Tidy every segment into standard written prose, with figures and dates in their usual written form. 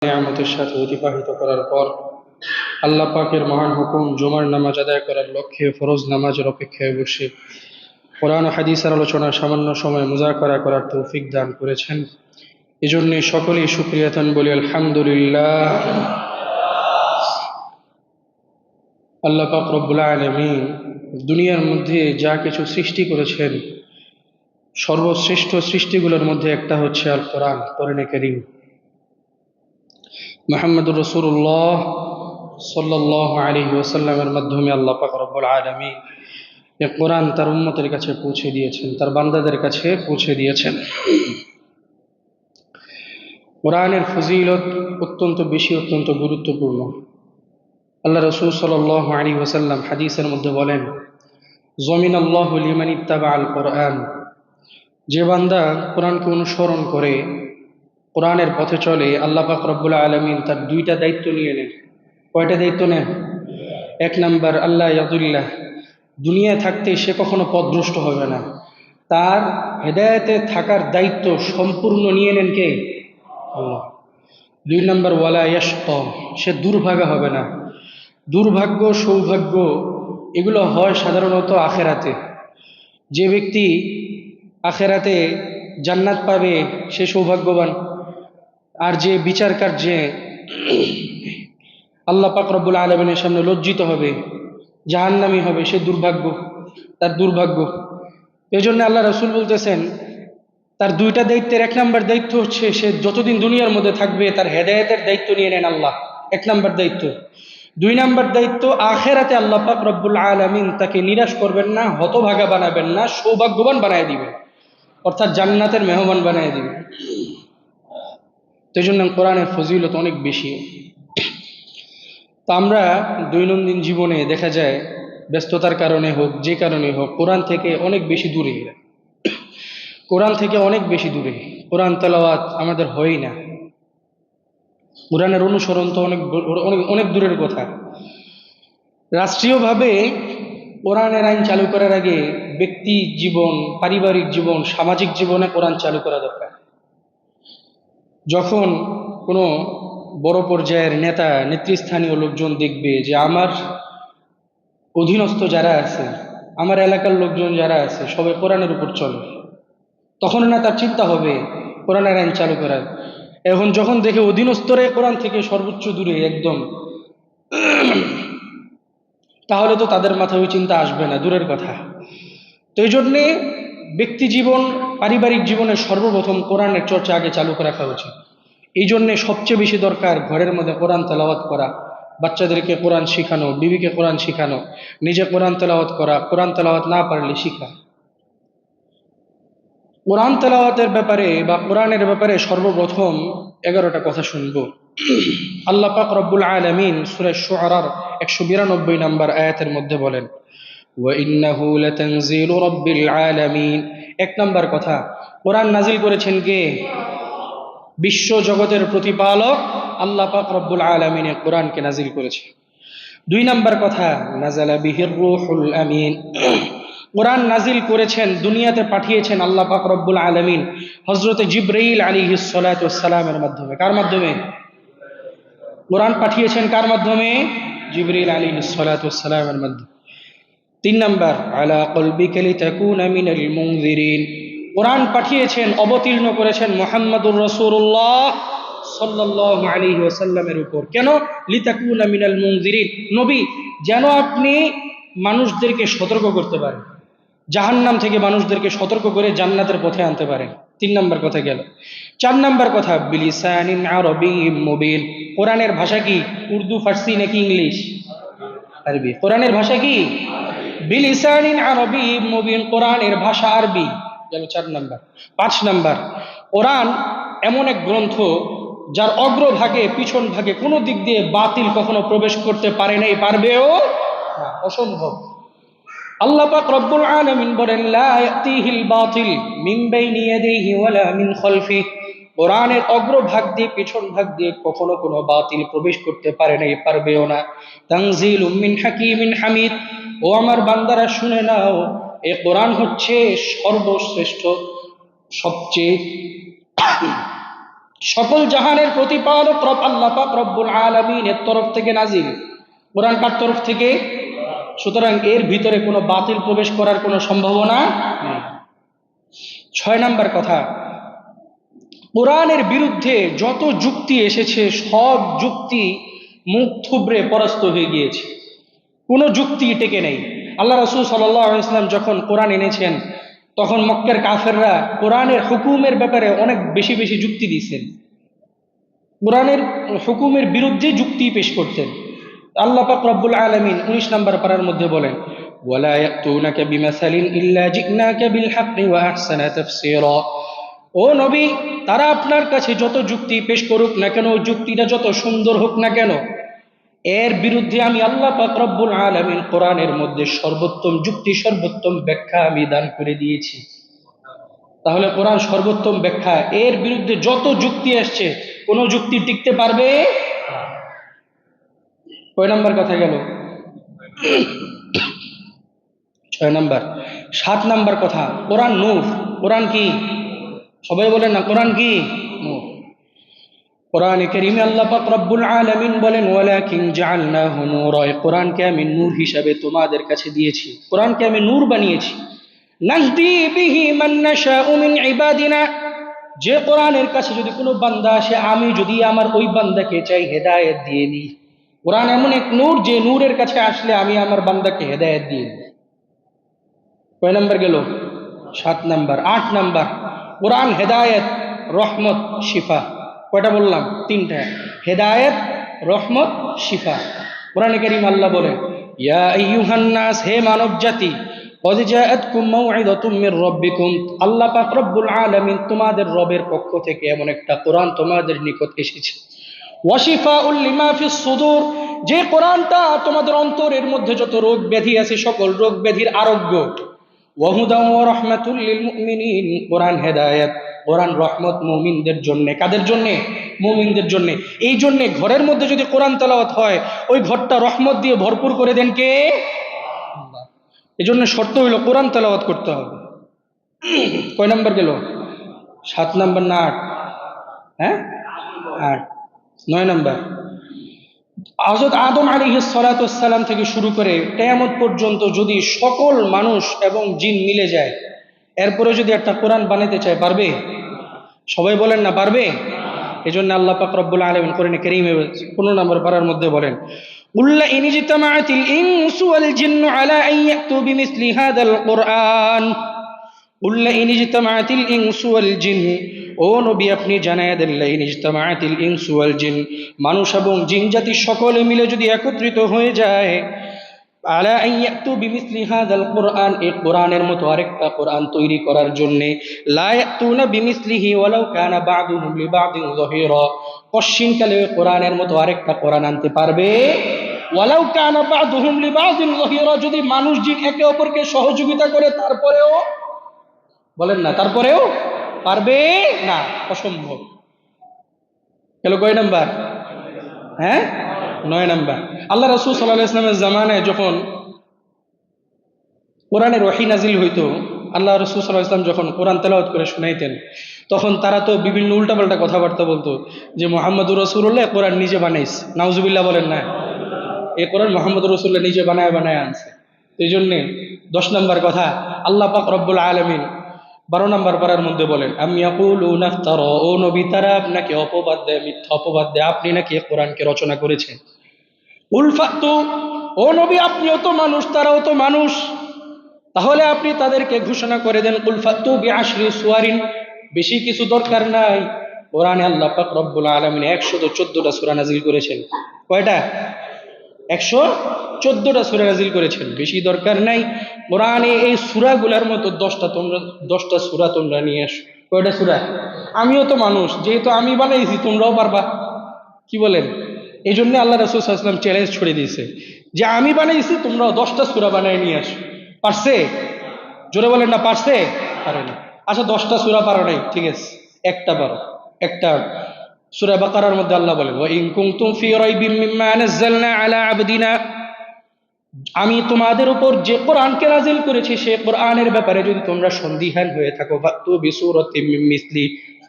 নিয়ামতের সাথে অতিবাহিত করার পর আল্লাহ পাকের মহান হুকুম জুমার নামাজ আদায় করার লক্ষ্যে ফরজ নামাজের অপেক্ষায় বসে কোরআন ও হাদিসের আলোচনা সামান্য সময় মুজাকরা করার তৌফিক দান করেছেন। এজন্য সকলেই শুকরিয়াতান বলি আলহামদুলিল্লাহ। আল্লাহ পাক রব্বুল আলামিন দুনিয়ার মধ্যে যা কিছু সৃষ্টি করেছেন সর্বশ্রেষ্ঠ সৃষ্টিগুলোর মধ্যে একটা হচ্ছে আল কোরআন, কোরআনে কারীম। মুহাম্মদুর রাসূলুল্লাহ সাল্লাল্লাহু আলাইহি ওয়াসাল্লামের মাধ্যমে আল্লাহ পাক রব্বুল আলামিন এই কোরআন তার উম্মতের কাছে পৌঁছে দিয়েছেন, তার বান্দাদের কাছে পৌঁছে দিয়েছেন। কোরআনের ফজিলত অত্যন্ত বেশি, অত্যন্ত গুরুত্বপূর্ণ। আল্লাহ রাসূল সাল্লাল্লাহু আলাইহি ওয়াসাল্লাম হাদিসের মধ্যে বলেন, যামিনাল্লাহু লিমান ইত্তাবাআল কোরআন, যে বান্দা কোরআনকে অনুসরণ করে, কোরআনের পথে চলে, আল্লাহ পাক রব্বুল আলামিন তার দুইটা দায়িত্ব নিয়ে নেন। কয়টা দায়িত্ব নেন? এক নাম্বার, আল্লাহ ইয়াদুল্লাহ, দুনিয়ায় থাকতে সে কখনো পথভ্রষ্ট হবে না। তার হেদায়েতে থাকার দায়িত্ব সম্পূর্ণ নিয়ে নেন কে? আল্লাহ। দুই নাম্বার, ওয়ালা ইয়াশকা, সে দুর্ভাগা হবে না। দুর্ভাগ্য সৌভাগ্য এগুলো হয় সাধারণত আখেরাতে। যে ব্যক্তি আখেরাতে জান্নাত পাবে সে সৌভাগ্যবান, আর যে বিচার কার্যে আল্লাহ পাক রব্বুল আলামিনের সামনে লজ্জিত হবে, জাহান্নামী হবে, সে দুর্ভাগ্য, তার দুর্ভাগ্য। এই জন্য আল্লাহ রাসূল বলতেছেন তার দুইটা দায়িত্বের এক নাম্বার দায়িত্ব হচ্ছে সে যতদিন দুনিয়ার মধ্যে থাকবে তার হেদায়েতের দায়িত্ব নিয়ে নেন আল্লাহ, এক নাম্বার দায়িত্ব। দুই নাম্বার দায়িত্ব, আখেরাতে আল্লাহ পাক রব্বুল আলামিন তাকে নিরাশ করবেন না, হতভাগা বানাবেন না, সৌভাগ্যবান বানায় দিবেন, অর্থাৎ জান্নাতের মেহমান বানায় দিবেন। এই জন্য কোরআনের ফজিলত অনেক বেশি। তা আমরা দৈনন্দিন জীবনে দেখা যায় ব্যস্ততার কারণে হোক, যে কারণে হোক, কোরআন থেকে অনেক বেশি দূরে, কোরআন থেকে অনেক বেশি দূরে। কোরআন তেলাওয়াত আমাদের হয়ই না। কোরআনের অনুসরণ তো অনেক অনেক অনেক দূরের কথা। রাষ্ট্রীয়ভাবে কোরআনের আইন চালু করার আগে ব্যক্তি জীবন, পারিবারিক জীবন, সামাজিক জীবনে কোরআন চালু করা দরকার। যখন কোনো বড় পর্যায়ের নেতা, নেতৃস্থানীয় লোকজন দেখবে যে আমার অধীনস্থ যারা আছে, আমার এলাকার লোকজন যারা আছে, সবাই কোরআনের উপর চলে, তখন না তার চিন্তা হবে কোরআনের আইন চালু করার। এখন যখন দেখে অধীনস্থরে কোরআন থেকে সর্বোচ্চ দূরে একদম, তাহলে তো তাদের মাথায় ওই চিন্তা আসবে না, দূরের কথা। তো এই জন্যে ব্যক্তি জীবন, পারিবারিক জীবনে সর্বপ্রথম কোরআনের চর্চা আগে চালু রাখা উচিত। এই জন্যে সবচেয়ে বেশি দরকার ঘরের মধ্যে কোরআন তেলাওয়াত করা, বাচ্চাদেরকে কোরআন শিখানো, বিবিকে কোরআন শিখানো, নিজে কোরআন তেলাওয়াত করা, কোরআন তেলাওয়াত না পারলে শিখা। কোরআন তেলাওয়াতের ব্যাপারে বা কোরআনের ব্যাপারে সর্বপ্রথম 11টা কথা শুনব। আল্লাহ পাক রব্বুল আলামিন সূরা শুআরার 192 নম্বর আয়াতের মধ্যে বলেন, ওয়া ইন্নাহু লাতানজিলু রাব্বিল আলামিন। এক নম্বর কথা, কোরআন নাজিল করেছেন কে? বিশ্ব জগতের প্রতিপালক আল্লাহ পাক রব্বুল আলামিন কোরআনকে নাজিল করেছে। দুই নম্বর কথা, নাযালা বিহির রূহুল আমিন। কোরআন নাজিল করেছেন, দুনিয়াতে পাঠিয়েছেন আল্লাহ পাক রব্বুল আলামিন হযরতে জিবরাইল আলাইহিস সালাতু ওয়াস সালামের মাধ্যমে। কার মাধ্যমে? কোরআন পাঠিয়েছেন কার মাধ্যমে? জিবরাইল আলাইহিস সালাতু ওয়াস সালামের মাধ্যমে। তিন নাম্বার, আলা কলবিকা লিতাকুনা মিনাল মুনযিরিন। কোরআন পাঠিয়েছেন, অবতীর্ণ করেছেন মুহাম্মদুর রাসূলুল্লাহ সাল্লাল্লাহু আলাইহি ওয়াসাল্লামের উপর। কেন? লিতাকুনা মিনাল মুনযিরিন, নবী যেন আপনি মানুষদেরকে সতর্ক করতে পারেন, জাহান্নাম থেকে মানুষদেরকে সতর্ক করে জান্নাতের পথে আনতে পারেন। তিন নম্বর কথা গেল। চার নম্বর কথা, বিলিসানিন আরবিয়্যিম মুবিন। কোরআনের ভাষা কি? উর্দু, ফার্সি নাকি ইংলিশ? আরবি। কোরআনের ভাষা কি? বিলিসানিন আরবিয়্যিম মুবিন, কোরআনের ভাষা আরবি। গেল 4 নম্বর। 5 নম্বর, কোরআন এমন এক গ্রন্থ যার অগ্রভাগে পিছন ভাগে কোনো দিক দিয়ে বাতিল কখনো প্রবেশ করতে পারে নাই, পারবেও না, অসম্ভব। আল্লাহ পাক রব্বুল আলামিন বলেন, লা ইয়াতিহিল বাতিল মিন বাইনি ইয়াদিহি ওয়ালা মিন খালফিহি। কোরআনের অগ্রভাগ দিয়ে পিছন ভাগ দিয়ে কখনো কোনো বাতিল প্রবেশ করতে পারে নাই, পারবেও না। তানজিলুম মিন হাকিমিন হামিদ। ও আমার বান্দারা শুনে নাও, এই কোরআন হচ্ছে সর্বশ্রেষ্ঠ, সবচেয়ে সকল জাহানের প্রতিপালক রব আল্লাহ পাক রব্বুল আলামিনের তরফ থেকে নাজিল। কোরআন কার তরফ থেকে? সুতরাং এর ভিতরে কোনো বাতিল প্রবেশ করার কোনো সম্ভাবনা নেই। 6 নাম্বার কথা, কোরআনের বিরুদ্ধে যত যুক্তি এসেছে সব যুক্তি মুখ থুবড়ে পরাস্ত হয়ে গিয়েছে, কোনো যুক্তি টেকে নেই। আল্লাহ রাসূল সাল্লাল্লাহু আলাইহি ওয়াসাল্লাম যখন কোরআন এনেছেন তখন মক্কার কাফেররা কোরআনের হুকুমের ব্যাপারে অনেক বেশি বেশি যুক্তি দিয়েছেন, কোরআনের হুকুমের বিরুদ্ধে যুক্তি পেশ করতেন। আল্লাহ পাক রব্বুল আলামিন 19 নম্বর পারার মধ্যে বলেন, ওয়ালা ইয়াতুনাকা বিমাসালিন ইল্লা জিনাকা বিল হাক্কি ওয়া আহসানা তাফসীরা। ও নবী, তারা আপনার কাছে যত যুক্তি পেশ করুক না কেন, যুক্তিটা যত সুন্দর হোক না কেন, এর বিরুদ্ধে আমি আল্লাহ পাক রব্বুল আলামিন কোরআনের মধ্যে সর্বোত্তম যুক্তি, সর্বোত্তম ব্যাখ্যা আমি দান করে দিয়েছি। তাহলে কোরআন সর্বোত্তম ব্যাখ্যা, এর বিরুদ্ধে যত যুক্তি আসছে কোনো যুক্তি টিকতে পারবে? কয় নাম্বার কথা গেল? 6 নাম্বার। 7 নাম্বার কথা, কোরআন নূর। কোরআন কি? সবাই বলেন না, কোরআন কি? নূর। কোরআনে কারীমে আল্লাহ পাক রব্বুল আলামিন বলেন, ওয়ালাকিন জাআলনাহু নূরা, কোরআনকে আমি নূর হিসাবে তোমাদের কাছে দিয়েছি, কোরআনকে আমি নূর বানিয়েছি। নাহদি বিহি মান নাশাউ মিন ইবাদিনা, যে কোরআনের কাছে যদি কোনো বান্দা আসে, আমি যদি আমার ওই বান্দাকে চাই হেদায়েত দিয়ে দিই। কোরআন এমন এক নূর, যে নূরের কাছে আসলে আমি আমার বান্দাকে হেদায়েত দিয়ে দিই। কয় নাম্বার গেল? 7 নাম্বার। 8 নাম্বার, কোরআন হেদায়েত, রহমত, শিফা। কয়টা বললাম? 3টা। হেদায়েত, রহমত, শিফা। কোরআনে কারীম আল্লাহ বলেন, ইয়া আইয়ুহান নাস, হে মানব জাতি, কদ জাআতকুম মাউইযাতুম মির রাব্বিকুম, আল্লাহ পাক রব্বুল আলামিন তোমাদের রবের পক্ষ থেকে এমন একটা কোরআন তোমাদের নিকট এসেছে। ওয়া শিফাউল লিমা ফিস সুদূর, যে কোরআনটা তোমাদের অন্তরের মধ্যে যত রোগ ব্যাধি আছে সকল রোগ ব্যাধির আরোগ্য। ওয়া হুদাও ওয়া রাহমাতুল লিল মুমিনিন, কোরআন হেদায়েত, কোরআন রহমত মুমিনদের জন্য। কাদের জন্য? মুমিনদের জন্য। এই জন্য ঘরের মধ্যে যদি কোরআন তেলাওয়াত হয়, ওই ঘরটা রহমত দিয়ে ভরপুর করে দেন কে? আল্লাহ। এই জন্য শর্ত হইল কোরআন তেলাওয়াত করতে হবে। কয় নাম্বার গেল? 7 নাম্বার না 8? হ্যাঁ 8। 9 নাম্বার, হযরত আদম আলাইহিস সালাতু ওয়াস সালাম থেকে শুরু করে কিয়ামত পর্যন্ত যদি সকল মানুষ এবং জিন মিলে যায়, এরপরে যদি একটা কোরআন বানাতে চায়, পারবে? সবাই বলেন না, পারবে? এজন্য আল্লাহ পাক রব্বুল আলামিন কোরআনে কারীমে 15 নম্বর পারার মধ্যে বলেন, কুল্লা ইন ইজতামাআতিল ইনসু ওয়াল জিন্নু আলা আন ইয়াতু বিমিসলি হাদাল কুরআন, কুল্লা ইন ইজতামাআতিল ইনসু ওয়াল জিন, ও নবী আপনি জানায়া দেন, লা ইন ইজতামাআতিল ইনসু ওয়াল জিন, মানুষ এবং জিন জাতি সকলে মিলে যদি একত্রিত হয়ে যায়, আলা আন ইয়াতু বিমিসলি হাদাল কুরআন, এই কোরআনের মতো আরেকটা কোরআন তৈরি করার জন্য, লা ইয়াতুনা বিমিসলিহি ওয়ালাউ কানা বা'দুহুম লিবা'দিন যাহিরা, কশিনকালে কোরআনের মতো আরেকটা কোরআন আনতে পারবে? ওয়ালাউ কানা বা'দুহুম লিবা'দিন যাহিরা, যদি মানুষ জিন একে অপরকে সহযোগিতা করে তারপরেও, বলেন না, তারপরেও পারবে না, অসম্ভব। গেল কয় নাম্বার? হ্যাঁ 9 নাম্বার। আল্লাহ রাসূল সাল্লাল্লাহু আলাইহি ওয়াসাল্লামের জামানায় যখন কোরআনের ওহী নাজিল হইতো, আল্লাহ রাসূল সাল্লাল্লাহু আলাইহি ওয়াসাল্লাম যখন কোরআন তেলাওয়াত করে শুনাইতেন, তখন তারা তো বিভিন্ন উল্টাপাল্টা কথাবার্তা বলতো, যে মুহাম্মদুর রাসূলুল্লাহ কোরআন নিজে বানাইছে। নাউজুবিল্লাহ বলেন না, এই কোরআন মুহাম্মদুর রাসূলুল্লাহ নিজে বানায় আনছে। এই জন্যে 10 নাম্বার কথা, আল্লাহ পাক রব্বুল আলামিন 12 নাম্বার পারার মধ্যে বলেন, আম ইয়াকুলুনা ইফতারা, ও নবী তারা আপনাকে অপবাদ দেয়, মিথ্যা অপবাদ দেয়, আপনি নাকি এই কোরআনকে রচনা করেছেন। কুল ফাতু, ও নবী আপনিও তো মানুষ, তারাও তো মানুষ, তাহলে আপনি তাদেরকে ঘোষণা করে দেন, কুল ফাতু বিআশরি সুওয়ারিন, বেশি কিছু দরকার নাই। কোরআনে আল্লাহ পাক রব্বুল আলামিন 114টা সূরা নাযিল করেছেন। কয়টা? 114টা সূরা নাযিল করেছেন, বেশি দরকার নাই। কোরআনে এই সূরাগুলোর মতো 10টা সূরা তোমরা নিয়ে আসো। কয়টা সূরা? আমিও তো মানুষ, যেহেতু আমি বানাইছি তোমরাও পারবা। কি বলেন? এই জন্য আল্লাহ রাসূল সাল্লাল্লাহু আলাইহি ওয়াসাল্লাম চ্যালেঞ্জ ছড়ে দিয়েছে, যে আমি বানাইছি তোমরাও 10টা সূরা বানায় নিয়ে আসো। পারছে? জোরে বলেন না, পারছে? পারে না। আচ্ছা 10টা সূরা পারো নাই, ঠিক আছে, একটা পারো। একটা সূরা বাকারার মধ্যে আল্লাহ বলেন, ওয়া ইন কুনতুম ফি রাইবিম মিম্মা নাযালনা আলা আবদিনা, আমি তোমাদের উপর যে কোরআনকে নাজিল করেছি সেই কোরআনের ব্যাপারে যদি তোমরা সন্দিহান হয়ে থাকো, ফাতু বিসূরাতিম মিন মিসলি,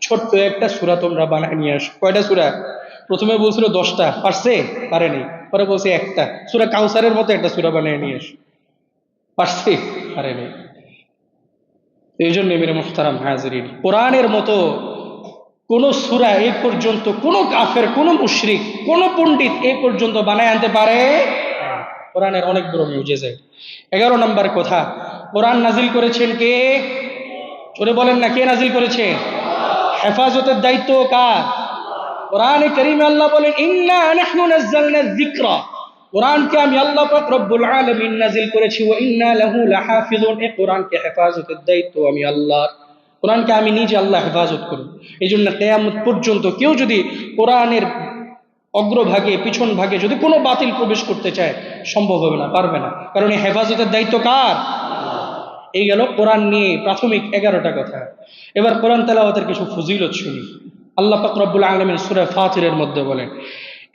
ছোট্ট একটা সূরা তোমরা বানায় নিয়ে আসো। কয়টা সূরা? প্রথমে বলছিল 10টা, পারছে? পারেনি। পরে বলছে একটা সূরা কাউসারের মতো একটা সূরা বানিয়ে নিয়ে আসো। পারছে? পারেনি। এই জন্য মেরে মুহতারাম হাজিরিন, কোরআনের মতো কোন সূরা এই পর্যন্ত কোন কাফের, কোন মুশরিক, কোন পণ্ডিত এই পর্যন্ত বানায় আনতে পারে? কোরআনের অনেক বড় মুজিজা। 11 নম্বর কথা, কোরআন নাজিল করেছেন কে? জোরে বলেন না, কে নাজিল করেছে? হেফাজতের দায়িত্ব কার? কোরআনে কারীমে আল্লাহ বলেন, ইন্না নাহনু নাযালনা যিকরা, কোরআনকে আমি আল্লাহ পাক রব্বুল আলামিন নাজিল করেছি, ওয়া ইন্না লাহু লাহাফিজুন, এই কোরআনকে হেফাজতের দায়িত্ব আমি আল্লাহর। কোরআনকে আমি নিজে আল্লাহ হেফাজত করব। এই জন্য কিয়ামত পর্যন্ত কেউ যদি কোরআনের অগ্রভাগে, পিছন ভাগে যদি কোনো বাতিল প্রবেশ করতে চায়, সম্ভব হবে না, পারবে না। কারণ এই হেফাজতের দায়িত্ব কার? এই গেল কোরআন নিয়ে প্রাথমিক 11টা কথা। এবার কোরআন তেলাওয়াতের কিছু ফজিলত শুনি। আল্লাহ পাক রব্বুল আলামিন সূরা ফাতিরের মধ্যে বলেন,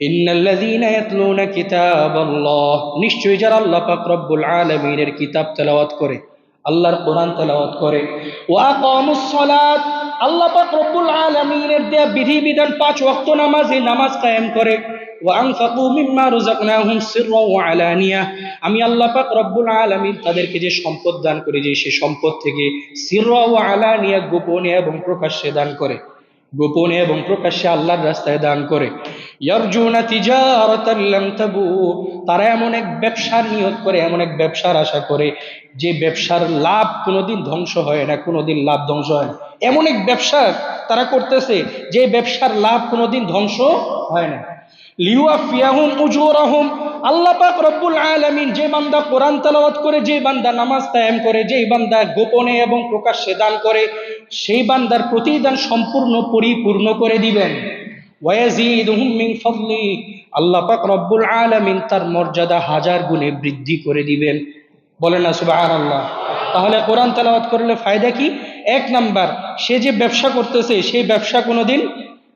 ইন্নাল্লাযীনা ইয়াতলুনা কিতাবাল্লাহ, নিশ্চয়ই যারা আল্লাহ পাক রব্বুল আলামিনের কিতাব তেলাওয়াত করে, আল্লাহর কোরআন তেলাওয়াত করে, ওয়া আকামুস সালাত, আল্লাহ পাক রব্বুল আলামিনের দেয়া বিধিবিধান 5 ওয়াক্ত নামাজে নামাজ কায়েম করে, ওয়া আনফাকু মিম্মা রাযাকনাহুম সিররা ওয়া আলানিয়া, আমি আল্লাহ পাক রব্বুল আলামিন তাদেরকে যে সম্পদ দান করে, যে সে সম্পদ থেকে সিররা ওয়া আলানিয়া, গোপনে এবং প্রকাশ্যে দান করে, গোপনে এবং প্রকাশ্যে আল্লাহর রাস্তায় দান করে। ইয়ারজুনা তিজারাতান লাম তাবুর, তারা এমন এক ব্যবসার নিয়ত করে, এমন এক ব্যবসার আশা করে যে ব্যবসার লাভ কোনোদিন ধ্বংস হয় না, কোনোদিন লাভ ধ্বংস হয় না। এমন এক ব্যবসা তারা করতেছে যে ব্যবসার লাভ কোনোদিন ধ্বংস হয় না। লিওয়াফিয়াহুম উজুরাহুম, আল্লাহ পাক রব্বুল আলামিন যে বান্দা কোরআন তেলাওয়াত করে, যে বান্দা নামাজ কায়েম করে, যেই বান্দা গোপনে এবং প্রকাশ্যে দান করে, সেই বান্দার প্রতিদান সম্পূর্ণ পরিপূর্ণ করে দিবেন। ওয়ায়াজিদুহুম মিন ফাদলি, আল্লাহ পাক রব্বুল আলামিন তার মর্যাদা 1000 গুণে বৃদ্ধি করে দিবেন। বলেন না সুবহানাল্লাহ। তাহলে কোরআন তেলাওয়াত করলে ফায়দা কি? 1 নাম্বার, সে যে ব্যবসা করতেছে সেই ব্যবসা কোনোদিন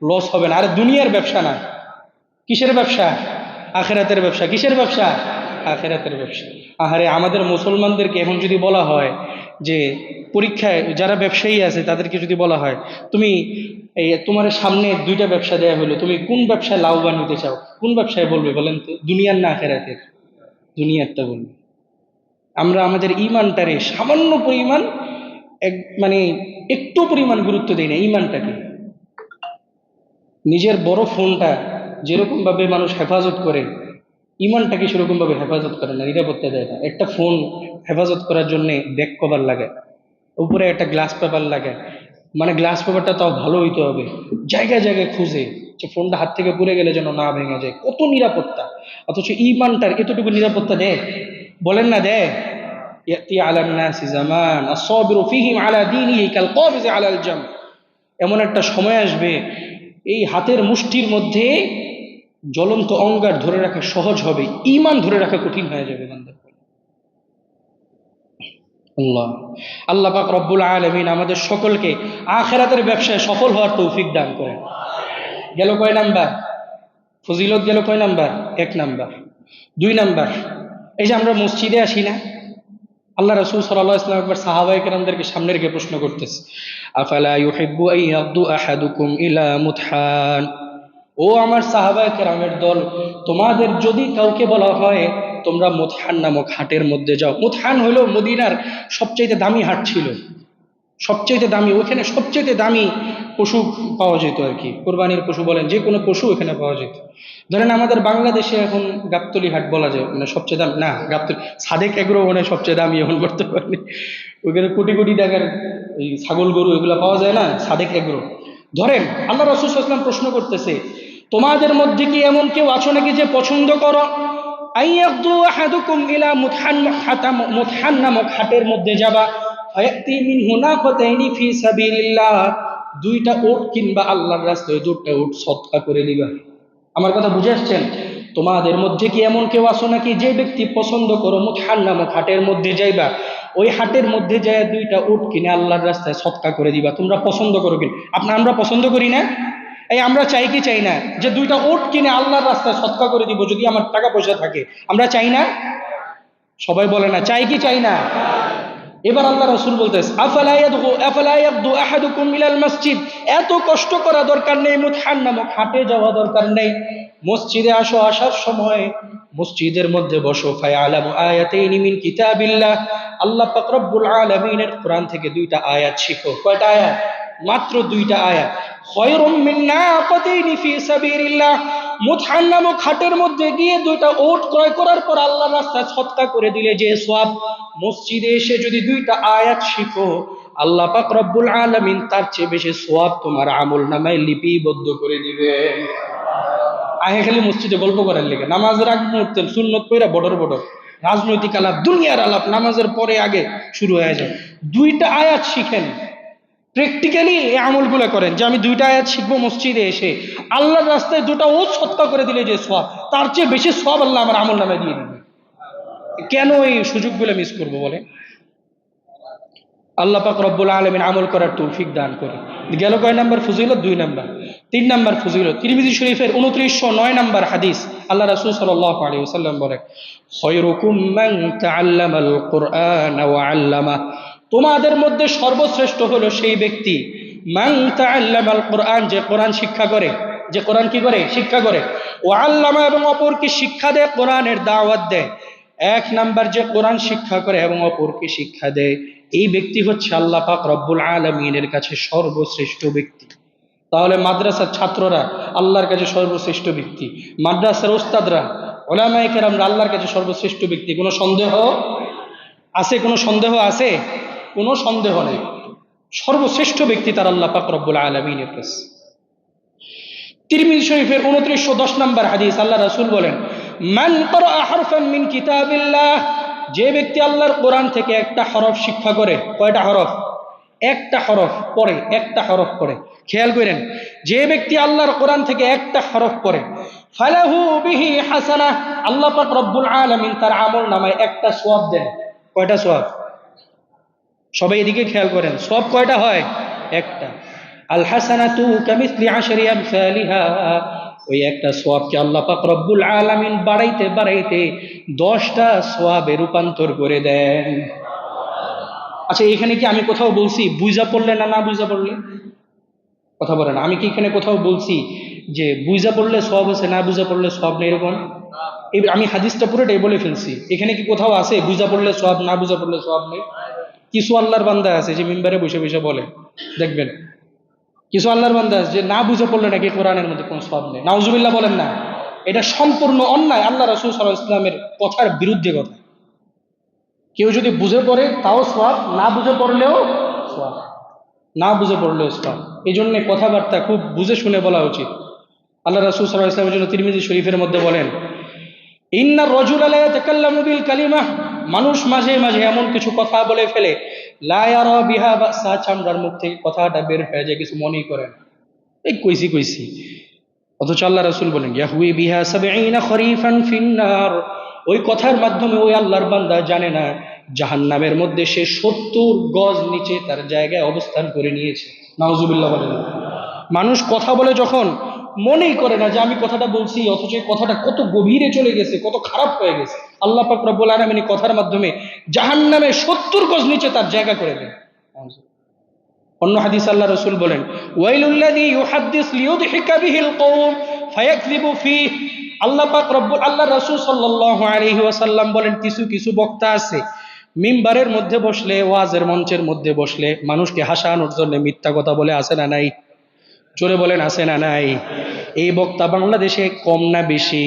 লস হবে না। আর দুনিয়ার ব্যবসা না, কিসের ব্যবসা? আখিরাতের ব্যবসা। কিসের ব্যবসা? আখিরাতের ব্যবসা। আহারে, আমাদের মুসলমানদেরকে এখন যদি বলা হয় যে পরীক্ষায় যারা ব্যবসায়ী আছে তাদেরকে যদি বলা হয়, তুমি এই তোমার সামনে 2টা ব্যবসা দেয়া হলো, তুমি কোন ব্যবসায় লাভবান হতে চাও? কোন ব্যবসায় বলবে বলেন তো? দুনিয়ার না আখিরাতের? দুনিয়ারটা বলবে। আমরা আমাদের ইমানটারে সামান্য পরিমাণ মানে একটু পরিমাণ গুরুত্ব দিই না ইমানটাকে। নিজের বড় ফোনটা যেরকম ভাবে মানুষ হেফাজত করে, ইমানটাকে সেরকম ভাবে হেফাজত করে না, নিরাপত্তা দেয় না। একটা ফোন হেফাজত করার জন্য ব্যাক কভার লাগে, উপরে একটা গ্লাস পেপার লাগে, মানে গ্লাস পেপারটা তাও ভালো হইতে হবে, জায়গায় জায়গায় খুঁজে যে ফোনটা হাত থেকে পড়ে গেলে যেন না ভেঙে যায়, কত নিরাপত্তা। অথচ ইমানটার এতটুকু নিরাপত্তা দেয়? বলেন না দেয়? ইয়াতি আলান নাসি জামান আস-সাবিরু ফীহিম আলা দীনিহি কাল কাবিজি আলাল জাম, এমন একটা সময় আসবে এই হাতের মুষ্টির মধ্যে জ্বলন্ত অঙ্গার ধরে রাখা সহজ হবে, ঈমান ধরে রাখা কঠিন হয়ে যাবে বান্দার। আল্লাহ আল্লাহ পাক রব্বুল আলামিন আমাদের সকলকে আখিরাতের ব্যবসায় সফল হওয়ার তৌফিক দান করেন। গেল কয় নাম্বার? ফজিলত গেল কয় নাম্বার? 1 নাম্বার। 2 নাম্বার, এই যে আমরা মসজিদে আসি না, আল্লাহ রাসূল সাল্লাল্লাহু আলাইহি ওয়াসাল্লাম একবার সাহাবায়ে কেরামদেরকে সামনে রেখে প্রশ্ন করতেছে, আফালা ইউহিব্বু আন ইয়াগদু আহাদুকুম ইলা মুতহান, ও আমার সাহাবায়ে কেরামের দল, তোমাদের যদি কাউকে বলা হয় তোমরা মুতহান নামক হাটের মধ্যে যাও। মুতহান হলো মদিনার সবচেয়ে দামি হাট ছিল, সবচেয়ে দামি, ওখানে সবচেয়ে দামি পশু পাওয়া যেত আর কি, কোরবানির পশু বলেন, যে কোনো পশু ওখানে পাওয়া যেত। ধরেন আমাদের বাংলাদেশে এখন গাবতলী হাট বলা যায়, মানে সবচেয়ে দাম না, গাবতলী সাদেক এগ্রো মানে সবচেয়ে দামি এখন করতে পারেনি, ওইখানে কোটি কোটি টাকার এই ছাগল গরু এগুলো পাওয়া যায় না, সাদেক এগ্রো। ধরেন আল্লাহ রাসূল সাল্লাল্লাহু আলাইহি ওয়াসাল্লাম প্রশ্ন করতেছে, তোমাদের মধ্যে কি এমন কেউ আছো নাকি যে পছন্দ করো আইয়াগদু আহাদুকুম ইলা মুতহান নামক হাটের মধ্যে যাবা, ফায়াতি মিন হুনাকাতাইনি ফি সাবিলিল্লাহ, 2টা উট কিংবা আল্লাহর রাস্তায় 2টা উট সদকা করে দিবা। আমার কথা বুঝে আসছেন? তোমাদের মধ্যে কি এমন কেউ আছো নাকি যে ব্যক্তি পছন্দ করো মুতহান নামক হাটের মধ্যে যাইবা, ওই হাটের মধ্যে যায় 2টা উট কিনে আল্লাহর রাস্তায় সদকা করে দিবা? তোমরা পছন্দ করো কিনা? আমরা পছন্দ করি না? এই আমরা চাই কি চাই না যে 2টা উট কিনে আল্লাহর রাস্তায় সদকা করে দিব যদি আমার টাকা পয়সা থাকে? আমরা চাই না? সবাই বলে না, চাই কি চাই না? এবার আল্লাহ রাসূল বলতেছে, আফালা ইয়াগদু আহাদুকুম ইলাল মসজিদ, এত কষ্ট করা দরকার নেই, মুতহান নামক হাটে যাওয়া দরকার নেই, মসজিদে আসো, আসার সময় মসজিদের মধ্যে বসো, ফায়ালামু আয়াতাইনি মিন কিতাবিল্লাহ, আল্লাহ পাক রব্বুল আলামিনের কোরআন থেকে দুইটা আয়াত শিখো। কয়টা আয়াত? মাত্র দুইটা আয়াত। খায়রুম মিন নাকাতাইনি ফি সাবিলিল্লাহ, মুতহান নামক হাটের মধ্যে গিয়ে দুইটা ওট ক্রয় করার পর আল্লাহর রাস্তায় সদকা করে দিলে যে সওয়াব, মসজিদে এসে যদি দুইটা আয়াত শিখো, আল্লাহ পাক রব্বুল আলামিন তার চেয়ে বেশি সওয়াব তোমার আমলনামায় লিপিবদ্ধ করে দিবেন। আগে খালি মসজিদে গল্প করার লেগে, নামাজের আগ মুহূর্তে সুন্নত পড়া বড়র বড় রাজনৈতিক আলাপ, দুনিয়ার আলাপ নামাজের পরে আগে শুরু হয়ে যায়। দুইটা আয়াত শিখেন, প্র্যাকটিক্যালি এই আমলগুলো করেন, যে আমি দুইটা আয়াত শিখবো মসজিদে এসে, আল্লাহর রাস্তায় দুটো ওট সদকা করে দিলে যে সওয়াব, তার চেয়ে বেশি সওয়াব আল্লাহ আমার আমলনামায় দিয়ে দিবে। কেন এই সুযোগগুলো মিস করবো বলে? আল্লাহ পাক রব্বুল আলামিন আমল করার তৌফিক দান করে। গেল কয় নাম্বার ফজিলত? 2 নাম্বার। 3 নাম্বার ফজিলত, তিরমিজি শরীফের 2909 নাম্বার হাদিস, আল্লাহ রাসূল সাল্লাল্লাহু আলাইহি ওয়াসাল্লাম বলেন, খায়রুকুম মান তাআল্লামাল কুরআন ওয়া আল্লামা, তোমাদের মধ্যে সর্বশ্রেষ্ঠ হলো সেই ব্যক্তি, মান তাআল্লামাল কুরআন, যে কোরআন শিক্ষা করে, যে কোরআন কি করে? শিক্ষা করে। ওয়া আল্লামা, এবং অপরকে শিক্ষা দেয়, কোরআনের দাওয়াত দেয়। 1 নাম্বার, যে কোরআন শিক্ষা করে এবং অপরকে শিক্ষা দেয়, এই ব্যক্তি হচ্ছে আল্লাহ পাক রব্বুল আলামিনের কাছে সর্বশ্রেষ্ঠ ব্যক্তি। তাহলে মাদ্রাসার ছাত্ররা আল্লাহর কাছে সর্বশ্রেষ্ঠ ব্যক্তি, মাদ্রাসার ওস্তাদরা উলামায়ে কেরামরা আল্লাহর কাছে সর্বশ্রেষ্ঠ ব্যক্তি। কোনো সন্দেহ আছে? কোনো সন্দেহ আছে? কোনো সন্দেহ নেই, সর্বশ্রেষ্ঠ ব্যক্তি তার আল্লাহ পাক রব্বুল আলামিনের কাছে। তিরমিজি শরীফের 2910 নাম্বার হাদিস, আল্লাহ রাসূল বলেন, মান ক্বারাআ হারফান মিন কিতাবিল্লাহ, যে ব্যক্তি আল্লাহর কোরআন থেকে একটা হরফ শিক্ষা করে, কয়টা হরফ? একটা হরফ পড়ে, একটা হরফ পড়ে, খেয়াল করেন, যে ব্যক্তি আল্লাহর কোরআন থেকে একটা হরফ পড়ে, ফালাহু বিহি হাসানাহ, আল্লাহ পাক রব্বুল আলামিন তার আমলনামায় একটা সওয়াব দেন। কয়টা সওয়াব? সবাই এদিকে খেয়াল করেন, সওয়াব কয়টা হয়? একটা। আল হাসানাতু কামিসলি আশরি আমসালিহা, ওই একটা সওয়াবকে আল্লাহ পাক রব্বুল আলামিন বাড়াইতে বাড়াইতে 10টা সওয়াবে রূপান্তর করে দেন। আচ্ছা, এখানে কি আমি কোথাও বলছি বুঝা পড়লে না বুঝা পড়লে? কথা বলেন, আমি কি এখানে কোথাও বলছি যে বুঝা পড়লে সওয়াব আছে, না বুঝা পড়লে সওয়াব নেই? এরকম আমি হাদিসটা পুরোটাই বলে ফেলছি। এখানে কি কোথাও আছে বুঝা পড়লে সওয়াব, না বুঝা পড়লে সওয়াব নেই? কিছু আল্লাহর বান্দা আছে যে মিম্বারে বসে বসে বলে, দেখবেন কিছু আল্লাহর বান্দা আছে যে না বুঝে পড়লে নাকি কোরআনের মধ্যে কোনো সওয়াব নেই। নাউজুবিল্লাহ বলেন না, এটা সম্পূর্ণ অন্যায়, আল্লাহ রাসূল সাল্লাল্লাহু আলাইহি ওয়াসাল্লামের কথার বিরুদ্ধে কথা। কেউ যদি বুঝে পড়ে তাও সওয়াব, না বুঝে পড়লেও সওয়াব, না বুঝে পড়লেও সওয়াব। এই জন্য কথাবার্তা খুব বুঝে শুনে বলা উচিত। আল্লাহ রাসূল সাল্লাল্লাহু আলাইহি ওয়াসাল্লামের জন্য তিরমিজি শরীফের মধ্যে বলেন, ইন্নার রাজুলা লা ইয়াতাকাল্লামু বিল কালিমাহ, মানুষ মাঝে মাঝে এমন কিছু কথা বলে ফেলে, লা ইয়ারা বিহা বাসা, চামড়ার মুখ থেকে কথাটা বের হয়ে যায়, কিছু মনেই করেন এই কইছি, অথচ আল্লাহ রাসূল বলেন, ইয়াহউই বিহা ৭০ খরিফান ফিন্নার, ওই কথার মাধ্যমে ওই আল্লাহর বান্দা জানে না জাহান্নামের মধ্যে সে ৭০ গজ নিচে তার জায়গায় অবস্থান করে নিয়েছে। নাউজুবিল্লাহ বলেন। মানুষ কথা বলে যখন মনেই করে না যে আমি কথাটা বলছি, অথচ এই কথাটা কত গভীরে চলে গেছে, কত খারাপ হয়ে গেছে। আল্লাহ পাক রব্বুল আলামিন কথার মাধ্যমে জাহান্নামে ৭০ গজ নিচে তার জায়গা করে দেন। অন্য হাদিস আল্লাহ রাসূল বলেন, ওয়াইলুল্লাযী ইউহাদ্দিস লিইউদহিকা বিহিল কওম ফায়াকযিবু ফীহি, আল্লাহ পাক রব্বুল, আল্লাহ রাসূল সাল্লাল্লাহু আলাইহি ওয়াসাল্লাম বলেন, কিছু বক্তা আছে মিম্বারের মধ্যে বসলে, ওয়াজের মঞ্চের মধ্যে বসলে মানুষকে হাসানোর জন্য মিথ্যা কথা বলে, আছে না নাই? জোরে বলেন, আছে না নাই? এই বক্তা বাংলাদেশে কম না বেশি?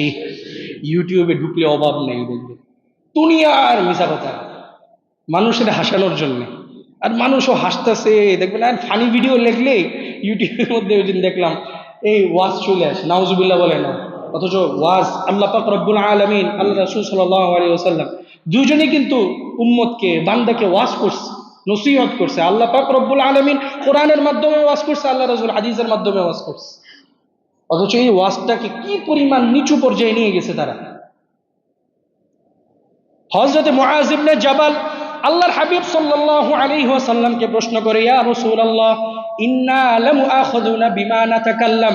ইউটিউবে ঢুকলে অভাব নেই, দেখবেন দুনিয়ার মিছা কথা মানুষের হাসানোর জন্য। আর মানুষও হাসতেছে, দেখবেন। আর ফানি ভিডিও লেখলে ইউটিউবের মধ্যে ওই দিন দেখলাম এই ওয়াজ চলে আসে, নাউজুবিল্লাহ বলে না। অথচ ওয়াজ আল্লাহ পাক রব্বুল আলামিন, আল্লাহ রাসূল সাল্লাল্লাহু আলাইহি ওয়াসাল্লাম দুজনেই কিন্তু উম্মতকে, বান্দাকে ওয়াজ করছে, নসিহত করছে। আল্লাহ পাক রব্বুল আলামিন কোরআনের মাধ্যমে ওয়াজ করছে, আল্লাহ রাসূল হাদিসের মাধ্যমে ওয়াজ করছে। অথচ এই ওয়াজটাকে কি পরিমাণ নিচু পর্যায়ে নিয়ে গেছে তারা। হযরত মুআয ইবনে জাবাল আল্লাহর হাবিব সাল্লাল্লাহু আলাইহি ওয়াসাল্লামকে প্রশ্ন করে, ইয়া রাসূলুল্লাহ, ইন্না লামুআখাযুনা বিমা নাতাকাল্লাম,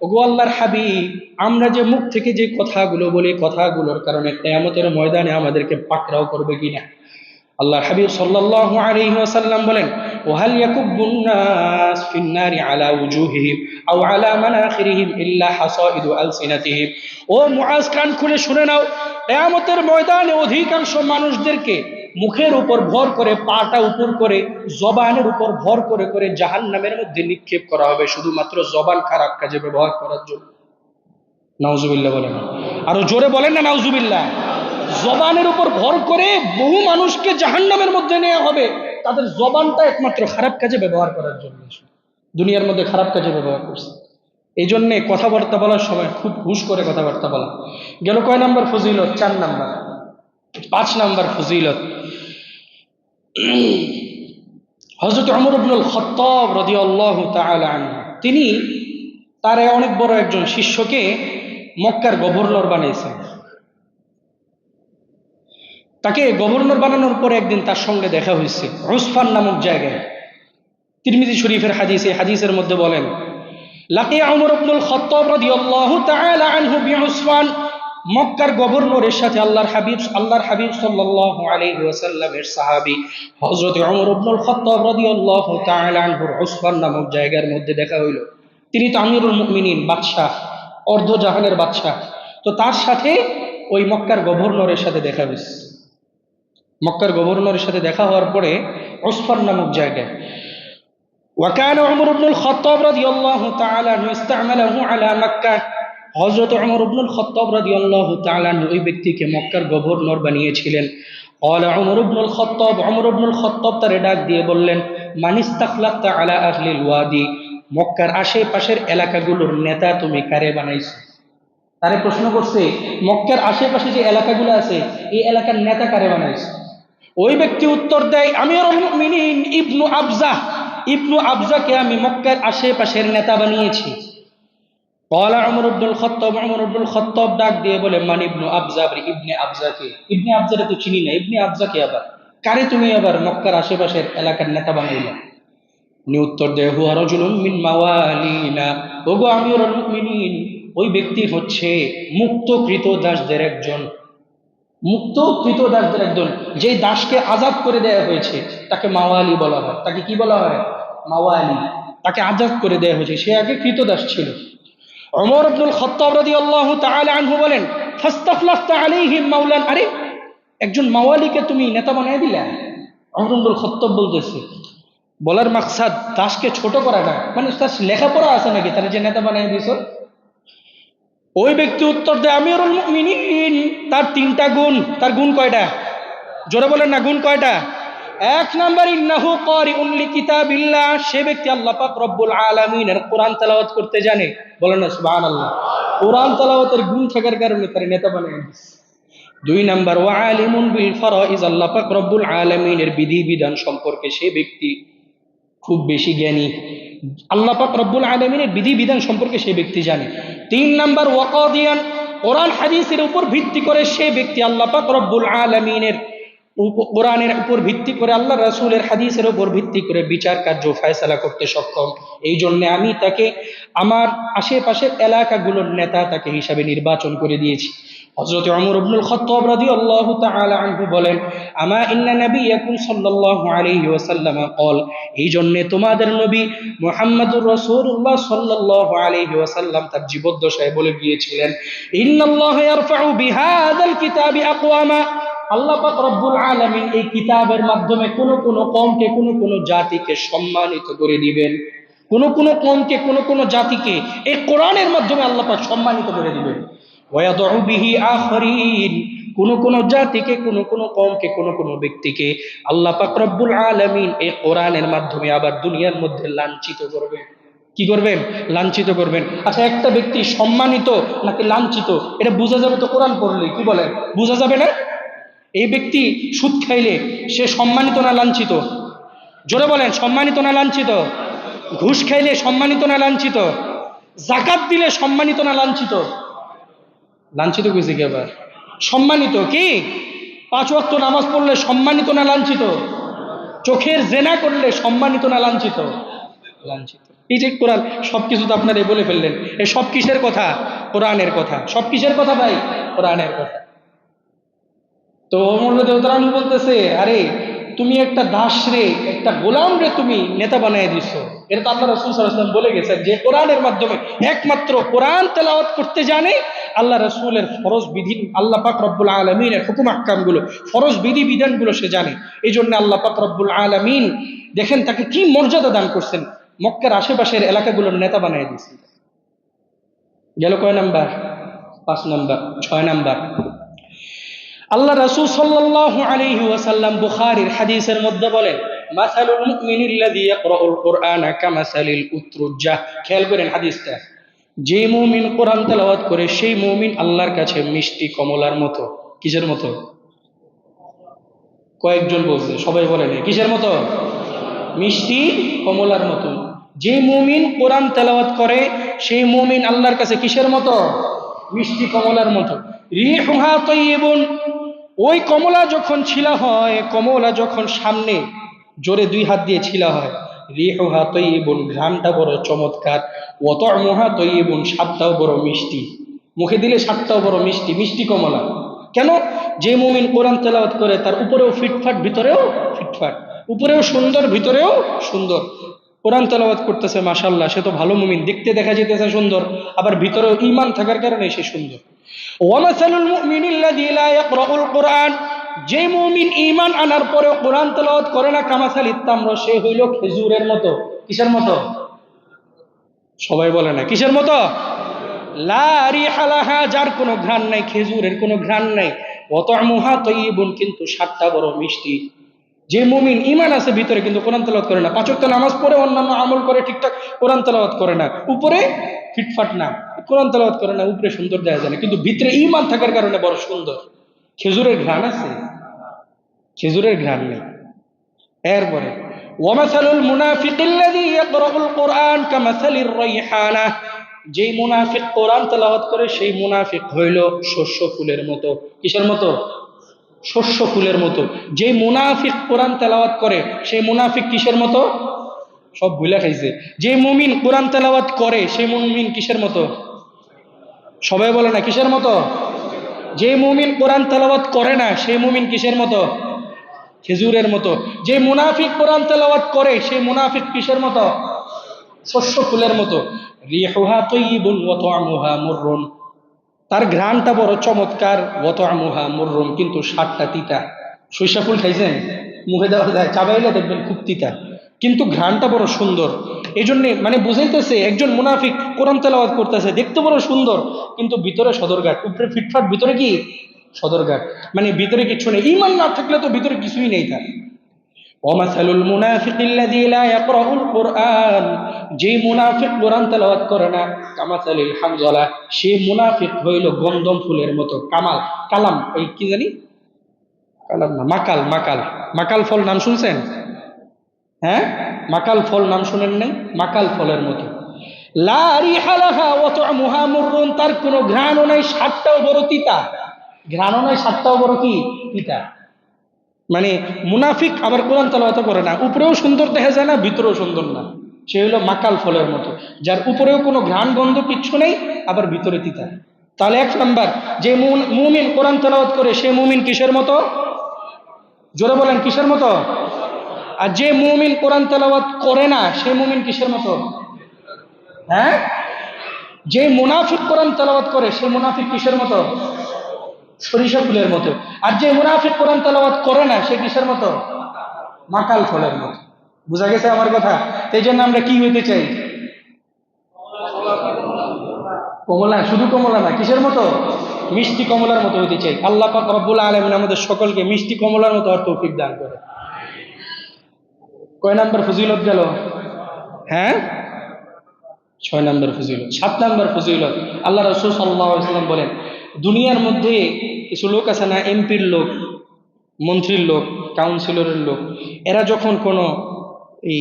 ওগো আল্লাহর হাবিব, আমরা যে মুখ থেকে যে কথাগুলো বলি, কথাগুলোর কারণে কিয়ামতের ময়দানে আমাদেরকে পাকড়াও করবে কিনা? আল্লাহর হাবিব সাল্লাল্লাহু আলাইহি ওয়াসাল্লাম বলেন, ওয়াহাল ইয়াকুব্বুন নাস ফিন নারি আলা উজুহিহিম আও আলা মানাখিরিহিম ইল্লা হাসাইদু আলসিনাতিহিম। ও মুআজ, কান খুলে শুনে নাও, কিয়ামতের ময়দানে অধিকাংশ মানুষদেরকে মুখের উপর ভর করে, পাটা উপর করে, জবানের উপর ভর করে করে জাহান্নামের মধ্যে নিক্ষেপ করা হবে, শুধুমাত্র জবান খারাপ কাজে ব্যবহার করার জন্য। নাউজুবিল্লাহ বলেন, আরো জোরে বলেন না নাউজুবিল্লাহ। জবানের উপর ভর করে বহু মানুষকে জাহান্নামের মধ্যে নেওয়া হবে, তাদের জবানটা একমাত্র খারাপ কাজে ব্যবহার করার জন্য, দুনিয়ার মধ্যে খারাপ কাজে ব্যবহার করছে। এই জন্যে কথাবার্তা বলার সময় খুব হুশ করে কথাবার্তা বলা। গেল কয় নাম্বার ফজিলত? 4 নাম্বার। 5 নাম্বার ফজিলত, হযরত ওমর ইবনুল খাত্তাব রাদিয়াল্লাহু তাআলা আনহু, তিনি তার অনেক বড় একজন শিষ্যকে মক্কার গভর্নর বানিয়েছেন। তাকে গভর্নর বানানোর পরে একদিন তার সঙ্গে দেখা হয়েছে উসফান নামক জায়গায়। তিরমিজি শরীফের হাদিস, এই হাদিসের মধ্যে বলেন, লাকিয়া ওমর ইবনুল খাত্তাব রাদিয়াল্লাহু তাআলা আনহু বিউসফান, মক্কার গভর্নরের সাথে আল্লাহর হাবিব সাল্লাল্লাহু আলাইহি ওয়াসাল্লামের সাহাবী হযরত ওমর ইবনুল খাত্তাব রাদিয়াল্লাহু তাআলা আনহুর উসফান নামক জায়গার মধ্যে দেখা হইল। তিনি তো আমিরুল মুমিনিন, বাদশাহ, অর্ধ জাহানের বাদশাহ। তো তার সাথে ওই মক্কার গভর্নরের সাথে দেখা হয়েছে। মক্কার গভর্নরের সাথে দেখা হওয়ার পরে উসফান নামক জায়গায়, ওয়াকানা ওমর ইবনুল খাত্তাব রাদিয়াল্লাহু তাআলা আনহু ইস্তা'মালাহু আলা মক্কা, হযরত ওমর ইবনুল খাত্তাব রাদিয়াল্লাহু তাআলা আনহু ওই ব্যক্তিকে মক্কার গভর্নর বানিয়েছিলেন। ক্বালা ওমর ইবনুল খাত্তাব তারে ডাক দিয়ে বললেন, মান ইস্তাখলাফতা আলা আহলিল ওয়াদি, মক্কার আশেপাশের এলাকাগুলোর নেতা তুমি কারে বানাইছো? তারে প্রশ্ন করছে, মক্কার আশেপাশে যে এলাকাগুলো আছে এই এলাকার নেতা কারে বানাইছো? ওই ব্যক্তি উত্তর দেয়, আমিরুল মুমিনিন ইবনু আবজাকে আমি মক্কার আশেপাশের নেতা বানিয়েছি। ক্বালা ওমর ইবনুল খাত্তাব ডাক দিয়ে বলে, মান ইবনু আবজা, ইবনে আবজাকে? ইবনে আবজারে তো চিনি না, ইবনে আবজাকে আবার কারে তুমি আবার মক্কার আশেপাশের এলাকার নেতা বানাইলা? উনি উত্তর দেয়, হুয়া রাজুলুম মিন মাওয়ালিনা, ওগো আমিরুল মুমিনিন, ওই ব্যক্তি হচ্ছে মুক্তকৃত দাসদের একজন। যেই দাসকে আজাদ করে দেয়া হয়েছে তাকে মাওয়ালি বলা হয়। তাকে কি বলা হয়? মাওয়ালি। তাকে আজাদ করে দেয়া হয়েছে, সে আগে কৃতদাস ছিল। ওমর ইবনুল খাত্তাব রাদিয়াল্লাহু তাআলা আনহু বলেন, ফাস্তাখলাফতা আলাইহিম মাওলান, আরে একজন মাওয়ালিকে তুমি নেতা বানিয়ে দিলা? ওমর ইবনুল খাত্তাব বলতেছে, বলার মাকসাদ দাসকে ছোট করা না, মানে তার লেখাপড়া আছে নাকি তার যে নেতা বানিয়ে দিয়েছো? ওই ব্যক্তি উত্তর দেয়, আমিরুল মুমিনিন, তার 3টা গুণ। তার গুণ কয়টা? জোরে বলেন না, গুণ কয়টা? 1 নাম্বার, ইন্নাহু কারিউন লিকিতাবিল্লাহ, সে ব্যক্তি আল্লাহ পাক রব্বুল আলামিনের কোরআন তেলাওয়াত করতে জানে। বলেন না সুবহানাল্লাহ। কোরআন তেলাওয়াতের গুণ থাকার কারণে তার নেতা বানিয়ে দিয়েছে। 2 নাম্বার, ওয়া আলিমুন বিল ফারাইজ, আল্লাহ পাক রব্বুল আলামিনের বিধিবিধান সম্পর্কে সে ব্যক্তি খুব বেশি জ্ঞানী। আল্লাহ পাক রব্বুল আলামিনের বিধিবিধান সম্পর্কে সে ব্যক্তি জানে। 3 নাম্বার, ওয়াকাদিয়ান, কোরআন হাদিসের উপর ভিত্তি করে সে ব্যক্তি আল্লাহ পাক রব্বুল আলামিনের কোরআনের উপর ভিত্তি করে, আল্লাহ রাসূলের হাদিসের উপর ভিত্তি করে বিচার কার্য ফয়সালা করতে সক্ষম। এই জন্য আমি তাকে আমার আশেপাশের এলাকাগুলোর নেতা তাকে হিসাবে নির্বাচন করে দিয়েছি। হযরত ওমর ইবনুল খাত্তাব রাদিয়াল্লাহু তাআলা আনহু বলেন, আমা ইন্না নাবিয়াকুম সাল্লাল্লাহু আলাইহি ওয়াসাল্লাম ক্বাল, এই জন্য তোমাদের নবী মুহাম্মদুর রাসূলুল্লাহ সাল্লাল্লাহু আলাইহি ওয়াসাল্লাম তার জীবদ্দশায় বলে গিয়েছিলেন, ইন্নাল্লাহা ইয়ারফাউ বিহাযাল কিতাবি আকওয়ামা, আল্লাহ পাক রব্বুল আলামিন এই কিতাবের মাধ্যমে কোন কওমকে, কোন জাতিকে সম্মানিত করে দিবেন। কোন কওমকে, কোন জাতিকে এই কোরআনের মাধ্যমে আল্লাহ পাক সম্মানিত করে দিবেন। ওয়ায়াদউ বিহি আখরিন, কোন জাতিকে, কোন কওমকে, কোন ব্যক্তিকে আল্লাহ পাক রব্বুল আলামিন এই কোরআনের মাধ্যমে আবার দুনিয়ার মধ্যে লাঞ্ছিত করবেন। কি করবেন? লাঞ্ছিত করবেন। আচ্ছা, একটা ব্যক্তি সম্মানিত নাকি লাঞ্ছিত এটা বোঝা যাবে তো কোরআন পড়লে? কি বলেন, বোঝা যাবে না? এই ব্যক্তি সুদ খাইলে সে সম্মানিত না লাঞ্ছিত? জোরে বলেন, সম্মানিত না লাঞ্ছিত? ঘুষ খাইলে সম্মানিত না লাঞ্ছিত? যাকাত দিলে সম্মানিত না লাঞ্ছিত? লাঞ্ছিত কইছে কি আবার? সম্মানিত। কি 5 ওয়াক্ত নামাজ পড়লে সম্মানিত না লাঞ্ছিত? চোখের জেনা করলে সম্মানিত না লাঞ্ছিত? লাঞ্ছিত। এই যে কোরআন সবকিছু তো আপনারা বলে ফেললেন, এই সব কিসের কথা? কোরআনের কথা। সব কিসের কথা ভাই? কোরআনের কথা। তো ওমর রাদিয়াল্লাহু তাআলা বলতেছে, আরে তুমি একটা দাস রে, একটা গোলাম রে তুমি নেতা বানিয়ে দিছো। এটা তো আল্লাহ রাসূল সাল্লাল্লাহু আলাইহি ওয়াসাল্লাম বলে গেছেন যে কোরআনের মাধ্যমে একমাত্র কোরআন তেলাওয়াত করতে জানে, আল্লাহ রাসূলের ফরজ বিধি, আল্লাহ পাক রব্বুল আলামিনের হুকুম আহকামগুলো, ফরজ বিধি বিধানগুলো সে জানে। এই জন্য আল্লাহ পাক রব্বুল আলামিন দেখেন তাকে কি মর্যাদা দান করছেন, মক্কার আশেপাশের এলাকাগুলোর নেতা বানিয়ে দিয়েছেন। গেল কয় নাম্বার? 5 নাম্বার। 6 নাম্বার, আল্লাহ রাসূল সাল্লাল্লাহু আলাইহি ওয়াসাল্লাম বুখারীর হাদিসের মধ্যে বলেন, মাসালুল মুমিনিল্লাযী ইয়াকরাউল কুরআনা কামাসালিল উতরুজ্জাহ। খেয়াল করেন হাদিসটা, যে মুমিন কোরআন তেলাওয়াত করে সেই মুমিন আল্লাহর কাছে মিষ্টি কমলার মতো। কিসের মতো? কয়েকজন বলছে, সবাই বলেন কিসের মতো? মিষ্টি কমলার মতো। যে মুমিন কোরআন তেলাওয়াত করে সেই মুমিন আল্লাহর কাছে কিসের মতো? মিষ্টি কমলার মতো। রিহুহা তাইয়িবুন, ওই কমলা যখন ছিলা হয়, কমলা যখন সামনে জোরে 2 হাত দিয়ে ছিলা হয়, রিহুহা তাইয়িবুন, ঘ্রাণটা বড় চমৎকার, ওয়া তা'মুহা তাইয়িবুন, স্বাদটাও বড় মিষ্টি, মুখে দিলে স্বাদটাও বড় মিষ্টি, মিষ্টি কমলা। কেন? যে মুমিন কোরআন তেলাওয়াত করে তার উপরেও ফিটফাট, ভিতরেও ফিটফাট, উপরেও সুন্দর, ভিতরেও সুন্দর। কোরআন তেলাওয়াত করতেছে মাশাআল্লাহ, সে তো ভালো মুমিন, দেখতে দেখা যেতেছে সুন্দর, আবার ভিতরেও ঈমান থাকার কারণে সে সুন্দর। ওয়া মাসালুল মুমিনিল্লাযী লা ইয়াকরাউল কুরআন, যে মুমিন ঈমান আনার পরেও কোরআন তেলাওয়াত করে না, কামাসালিত তামর, সে হইল খেজুরের মতো। কিসের মতো? সবাই বলে না কিসের মতো? লা রিহা লাহা, যার কোনো ঘ্রাণ নাই, খেজুরের কোনো ঘ্রাণ নাই। ওয়া তা'মুহা তাইয়িবুন, কিন্তু স্বাদটা বড় মিষ্টি। যে মুমিন ঈমান আছে ভিতরে কিন্তু কোরআন তেলাওয়াত করে না, 5 ওয়াক্ত নামাজ পড়ে, অন্যান্য আমল করে ঠিকঠাক, কোরআন তেলাওয়াত করে না, উপরে ফিটফাট না, কোরআন তেলাওয়াত করে না, উপরে সুন্দর দেখা যায় না, কিন্তু ভিতরে ঈমান থাকার কারণে বড় সুন্দর। খেজুরের ঘ্রাণ আছে? খেজুরের ঘ্রাণ নেই। এরপরে ওয়া মাসালুল মুনাফিকিল্লাযী ইয়াকরাউল কুরআন কামাসালির রাইহানা, যেই মুনাফিক কোরআন তেলাওয়াত করে সেই মুনাফিক হইল শস্য ফুলের মতো। কিসের মতো? শস্য ফুলের মতো। যে মুনাফিক কোরআন তেলাওয়াত করে সেই মুনাফিক কিসের মতো? সব ভুলে খাইছে। যে মুমিন কোরআন তেলাওয়াত করে সেই মুমিন কিসের মতো? সবাই বলে না কিসের মতো? যে মুমিন কোরআন তেলাওয়াত করে না সেই মুমিন কিসের মতো? খেজুরের মতো। যে মুনাফিক কোরআন তেলাওয়াত করে সেই মুনাফিক কিসের মতো? শস্য ফুলের মতো। রিহুহা তাইয়িবুন ওয়া তা'মুহা মুররুন, তার ঘ্রাণটা বড় চমৎকার, ওয়া তা'মুহা মুররুন, কিন্তু স্বাদটা তিতা। সরিষা ফুল খাইছেন? মুখে দেওয়া যায়, চাবাইলে দেখবেন খুব তিতা, কিন্তু ঘ্রাণটা বড় সুন্দর। এই জন্যে মানে বুঝাইতেছে একজন মুনাফিক কোরআন তেলাওয়াত করতেছে, দেখতে বড় সুন্দর, কিন্তু ভিতরে সদরঘাট, উপরে ফিটফাট, ভিতরে কি সদরঘাট, মানে ভিতরে কিছু নেই। ঈমান না থাকলে তো ভিতরে কিছুই নেই তার। ওয়ামাসালুল মুনাফিকিল্লাযী লা ইয়াকরাউল কুরআন, যে মুনাফিক কোরআন তেলাওয়াত করে না, কামাসালিল হানজালা, সে মুনাফিক হইল গন্ধম ফুলের মতো। কামাল, কালাম, ওই কি জানি, কালাম না, মাকাল, মাকাল, মাকাল ফল নাম শুনছেন? হ্যাঁ, মাকাল ফল নাম শুনেন নাই? মাকাল ফলের মতো। লা রিহা লাহা ওয়া তা'মুহা মুররুন, তার কোনো ঘ্রাণও নাই, স্বাদটাও বড় তিতা। ঘ্রাণও নাই, স্বাদটাও বড় কি তিতা। মানে মুনাফিক আবার কোরআন তেলাওয়াত করে না, উপরেও সুন্দর দেখা যায় না, ভিতরেও সুন্দর না, সে হলো মাকাল ফলের মতো, যার উপরেও কোনো ঘ্রাণ গন্ধ কিচ্ছু নেই, আবার ভিতরে তিতা। তাহলে 1 নাম্বার, যে মুমিন কোরআন তেলাওয়াত করে সে মুমিন কিসের মতো? জোরে বলেন কিসের মতো? আর যে মুমিন কোরআন তেলাওয়াত করে না সে মুমিন কিসের মতো? হ্যাঁ, যে মুনাফিক কোরআন তেলাওয়াত করে সে মুনাফিক কিসের মতো? সরিষা ফুলের মতো। আর যে মুনাফিক কোরআন তেলাওয়াত করে না সে কিসের মতো? মাকাল ফলের মতো। বুঝা গেছে আমার কথা? এই জন্য আমরা কি হইতে চাই? কমলা, শুধু কমলা না, কিসের মতো? মিষ্টি কমলার মতো হইতে চাই। আল্লাহ পাক রব্বুল আলামিন আমাদের সকলকে মিষ্টি কমলার মতো হওয়ার তৌফিক দান করে। কয় নাম্বার ফজিলত গেল? হ্যাঁ, 6 নাম্বার ফজিলত। 7 নাম্বার ফজিলত, আল্লাহ রাসূল সাল্লাল্লাহু আলাইহি ওয়াসাল্লাম বলেন, দুনিয়ার মধ্যে কিছু লোক আছে না, এমপির লোক, মন্ত্রীর লোক, কাউন্সিলরের লোক, এরা যখন কোনো এই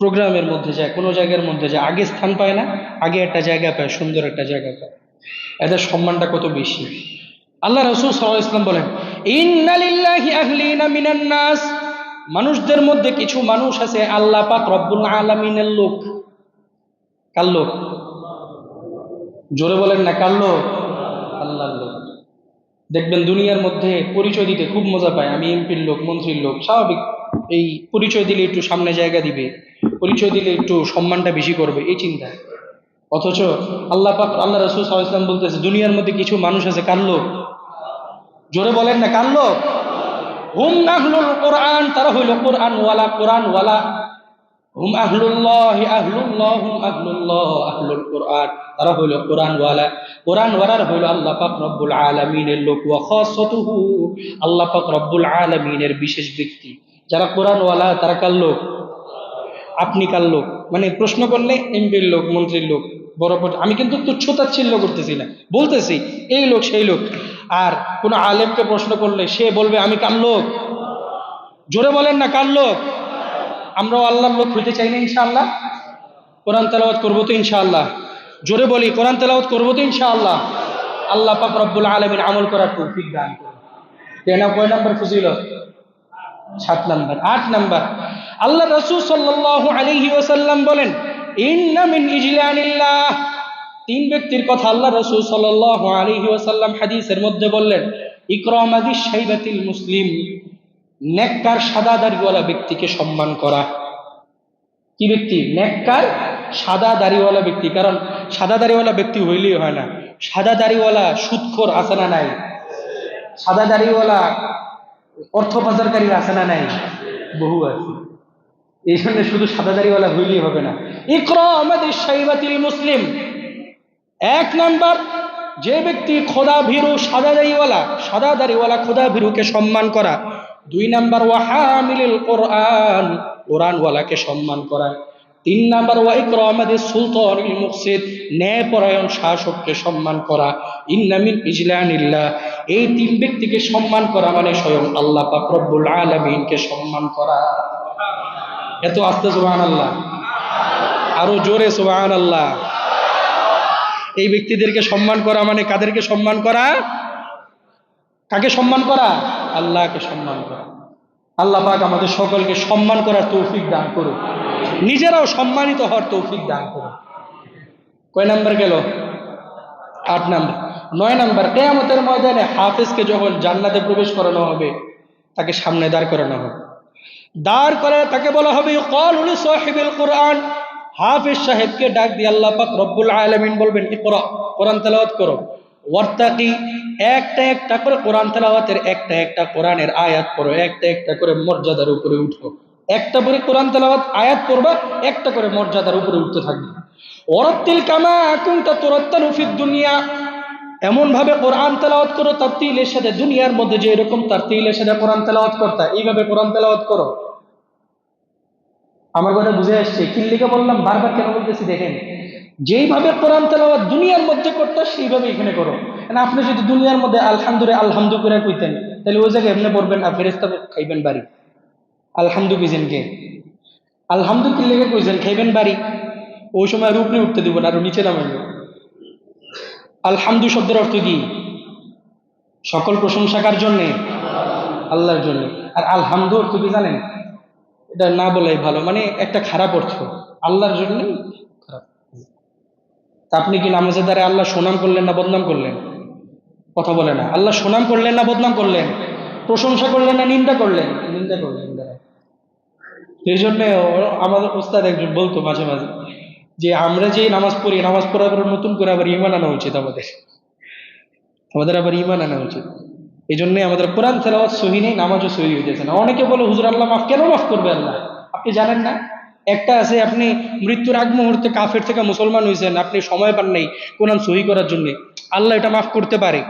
প্রোগ্রামের মধ্যে যায়, কোনো জায়গার মধ্যে যায়, আগে স্থান পায় না, আগে একটা জায়গা পায়, সুন্দর একটা জায়গা পায়, এদের সম্মানটা কত বেশি। আল্লাহ রাসূল সাল্লাল্লাহু আলাইহি ওয়াসাল্লাম বলেন, ইন্না লিল্লাহি আহলিনা মিনান নাস, মানুষদের মধ্যে কিছু মানুষ আছে আল্লাহ পাক রব্বুল আলামিনের লোক। কার লোক? জোরে বলেন না, কার লোক? আল্লাহর লোক। দেখবেন দুনিয়ার মধ্যে পরিচয় দিতে খুব মজা পায়, আমি এমপির লোক, মন্ত্রীর লোক, স্বাভাবিক, এই পরিচয় দিলে একটু সামনে জায়গা দিবে, পরিচয় দিলে একটু সম্মানটা বেশি করবে, এই চিন্তা। অথচ আল্লাহ পাক, আল্লাহ রাসূল সাল্লাল্লাহু আলাইহি ওয়াসাল্লাম বলতেছে, দুনিয়ার মধ্যে কিছু মানুষ আছে কার লোক? জোরে বলেন না, কার লোক? হুম আহলুল কোরআন, তারা হইল কোরআনওয়ালা, কোরআনওয়ালা। হুম আহলুল্লাহ, আহলুল্লাহ, হুম আহলুল্লাহ, আহলুল কোরআন, তারা হইল কোরআনওয়ালা। কোরআনওয়ালার হইল আল্লাহ পাক রব্বুল আলামিনের লোক, ওয়া খাসাতুহু, আল্লাহ পাক রব্বুল আলামিনের বিশেষ ব্যক্তি। যারা কোরআনওয়ালা তারা কার লোক? আপনি কার লোক? মানে প্রশ্ন করলে এমপির লোক, মন্ত্রীর লোক, বড় বড়, আমি কিন্তু তুচ্ছতাচ্ছিল্য করতেছি না, বলতেছি এই লোক সেই লোক। আর কোন আলেমকে প্রশ্ন করলে সে বলবে আমি কার লোক? জোরে বলেন না, কার লোক? আমরাও আল্লাহর লোক হইতে চাই না ইনশাআল্লাহ? কোরআন তেলাওয়াত করবো তো ইনশাআল্লাহ? জোরে বলি, কোরআন তেলাওয়াত করবো তো ইনশাআল্লাহ? আল্লাহ পাক রব্বুল আলামিন আমল করার তৌফিক দান করুন। কয় নাম্বার ফজিলত? 7 নাম্বার। 8 নাম্বার, আল্লাহ রাসূল সাল্লাল্লাহু আলাইহি ওয়াসাল্লাম বলেন, ইন্না মিন ইজলালিল্লাহ, 3 ব্যক্তির কথা আল্লাহ রাসূল সাল্লাল্লাহু আলাইহি ওয়াসাল্লাম হাদিসের মধ্যে বললেন, ইকরামাদিশ শাইবাতিল মুসলিম, নেককার সাদা দাড়িওয়ালা ব্যক্তিকে সম্মান করা। কি ব্যক্তি? নেককার সাদা দাড়িওয়ালা ব্যক্তি। কারণ সাদা দাড়িওয়ালা ব্যক্তি হইলেই হয় না, সাদা দাড়িওয়ালা সুদখোর আছে না নাই? সাদা দাড়িওয়ালা অর্থ পাচারকারী আছে না নাই? বহু আছে। এই জন্য শুধু সাদা দাড়িওয়ালা হইলেই হবে না। ইকরামাদিশ শাইবাতিল মুসলিম, 1 নাম্বার, যে ব্যক্তি খোদা ভীরু, সাদা দাড়িওয়ালা খোদা ভীরুকে সম্মান করা। 2 নাম্বার, ওয়া হামিলিল কোরআন, কোরআনওয়ালাকে সম্মান করা। 3 নাম্বার, ওয়া ইকরামাদিস সুলতানিল মুকসিত, ন্যায়পরায়ণ শাসককে সম্মান করা। ইন্না মিন ইজলানিল্লাহ, এই 3 ব্যক্তিকে সম্মান করা মানে স্বয়ং আল্লাহ পাক রব্বুল আলামিনকে সম্মান করা। এত আস্তে সুবহানাল্লাহ, আরো জোরে সুবহানাল্লাহ। এই ব্যক্তিদেরকে সম্মান করা মানে কাদেরকে সম্মান করা? কাকে সম্মান করা? আল্লাহকে সম্মান করা। আল্লাহ পাক আমাদের সকলকে সম্মান করার তৌফিক দান করুন, নিজেরাও সম্মানিত হওয়ার তৌফিক দান করুন। কয় নাম্বার গেল? 8 নাম্বার। 9 নাম্বার, কিয়ামতের ময়দানে হাফেজকে যখন জান্নাতে প্রবেশ করানো হবে, তাকে সামনে দাঁড় করানো হবে। দাঁড় করে তাকে বলা হবে, ক্বালু লি সাহিবিল কোরআন, হাফেজ সাহেবকে ডাক দিয়ে আল্লাহ পাক রব্বুল আলামিন বলবেন, ইকরা, কোরআন তেলাওয়াত করো। ওয়ার্তাকি, একটা একটা করে কোরআন তেলাওয়াতের একটা একটা কোরআনের আয়াত পড়ো, একটা একটা করে মর্যাদার উপরে উঠো। একটা করে কোরআন তেলাওয়াত আয়াত পড়বা, একটা করে মর্যাদার উপরে উঠতে থাকবে। ওয়ারাত্তিল কামা কুনতা তুরাত্তালু ফিদ দুনিয়া, এমন ভাবে কোরআন তেলাওয়াত করো তারতিলের সাথে, দুনিয়ার মধ্যে যে এরকম তারতিলের সাথে কোরআন তেলাওয়াত করতা, এইভাবে কোরআন তেলাওয়াত করো। আমার কথা বুঝে আসছে? কিল্লিকে বললাম, বারবার কেন বলতেছি দেখেন, যেইভাবে কোরআন তেলাওয়াত দুনিয়ার মধ্যে করতে সেইভাবে এখানে করো। আপনি যদি দুনিয়ার মধ্যে আলহামদু করে কইতেন, তাহলে ওই জায়গায় এমনি পড়বেন আর ফেরেশতা খাইবেন বাড়ি। আলহামদু কইছেন কে? আলহামদু কিল্লিকে কইছেন খাইবেন বাড়ি, ওই সময় আর উপরে উঠতে দিব না, আরো নিচে নামাইব। আলহামদু শব্দের অর্থ কি? সকল প্রশংসা কার জন্যে? আল্লাহর জন্য। আর আলহামদু অর্থ কি জানেন? এটা না বলাই ভালো, মানে একটা খারাপ অর্থ, আল্লাহর জন্য খারাপ। তা আপনি কি নামাজের দ্বারা আল্লাহ সুনাম করলেন না বদনাম করলেন? কথা বলে না। আল্লাহ সুনাম করলেন না বদনাম করলেন? প্রশংসা করলেন না নিন্দা করলেন? নিন্দা করলেন। এই জন্য আমাদের ওস্তাদ একজন বলতো মাঝে মাঝে যে আমরা যে নামাজ পড়ি, নামাজ পড়ার পর নতুন করে আবার ঈমান আনা উচিত, আমাদের আবার ঈমান আনা উচিত। এই জন্যই আমাদের কোরআন তেলাওয়াত সহি নেই, নামাজও সহি হইতেছে না। অনেকে বলে, হুজুর আল্লাহ মাফ কেন মাফ করবে আল্লাহ? আপনি জানেন না, একটা আছে আপনি মৃত্যুর আগ মুহূর্তে কাফের থেকে মুসলমান হয়েছেন, আপনি সময় পান নাই কোরআন সহি করার জন্য, আল্লাহ এটা মাফ করতে পারে।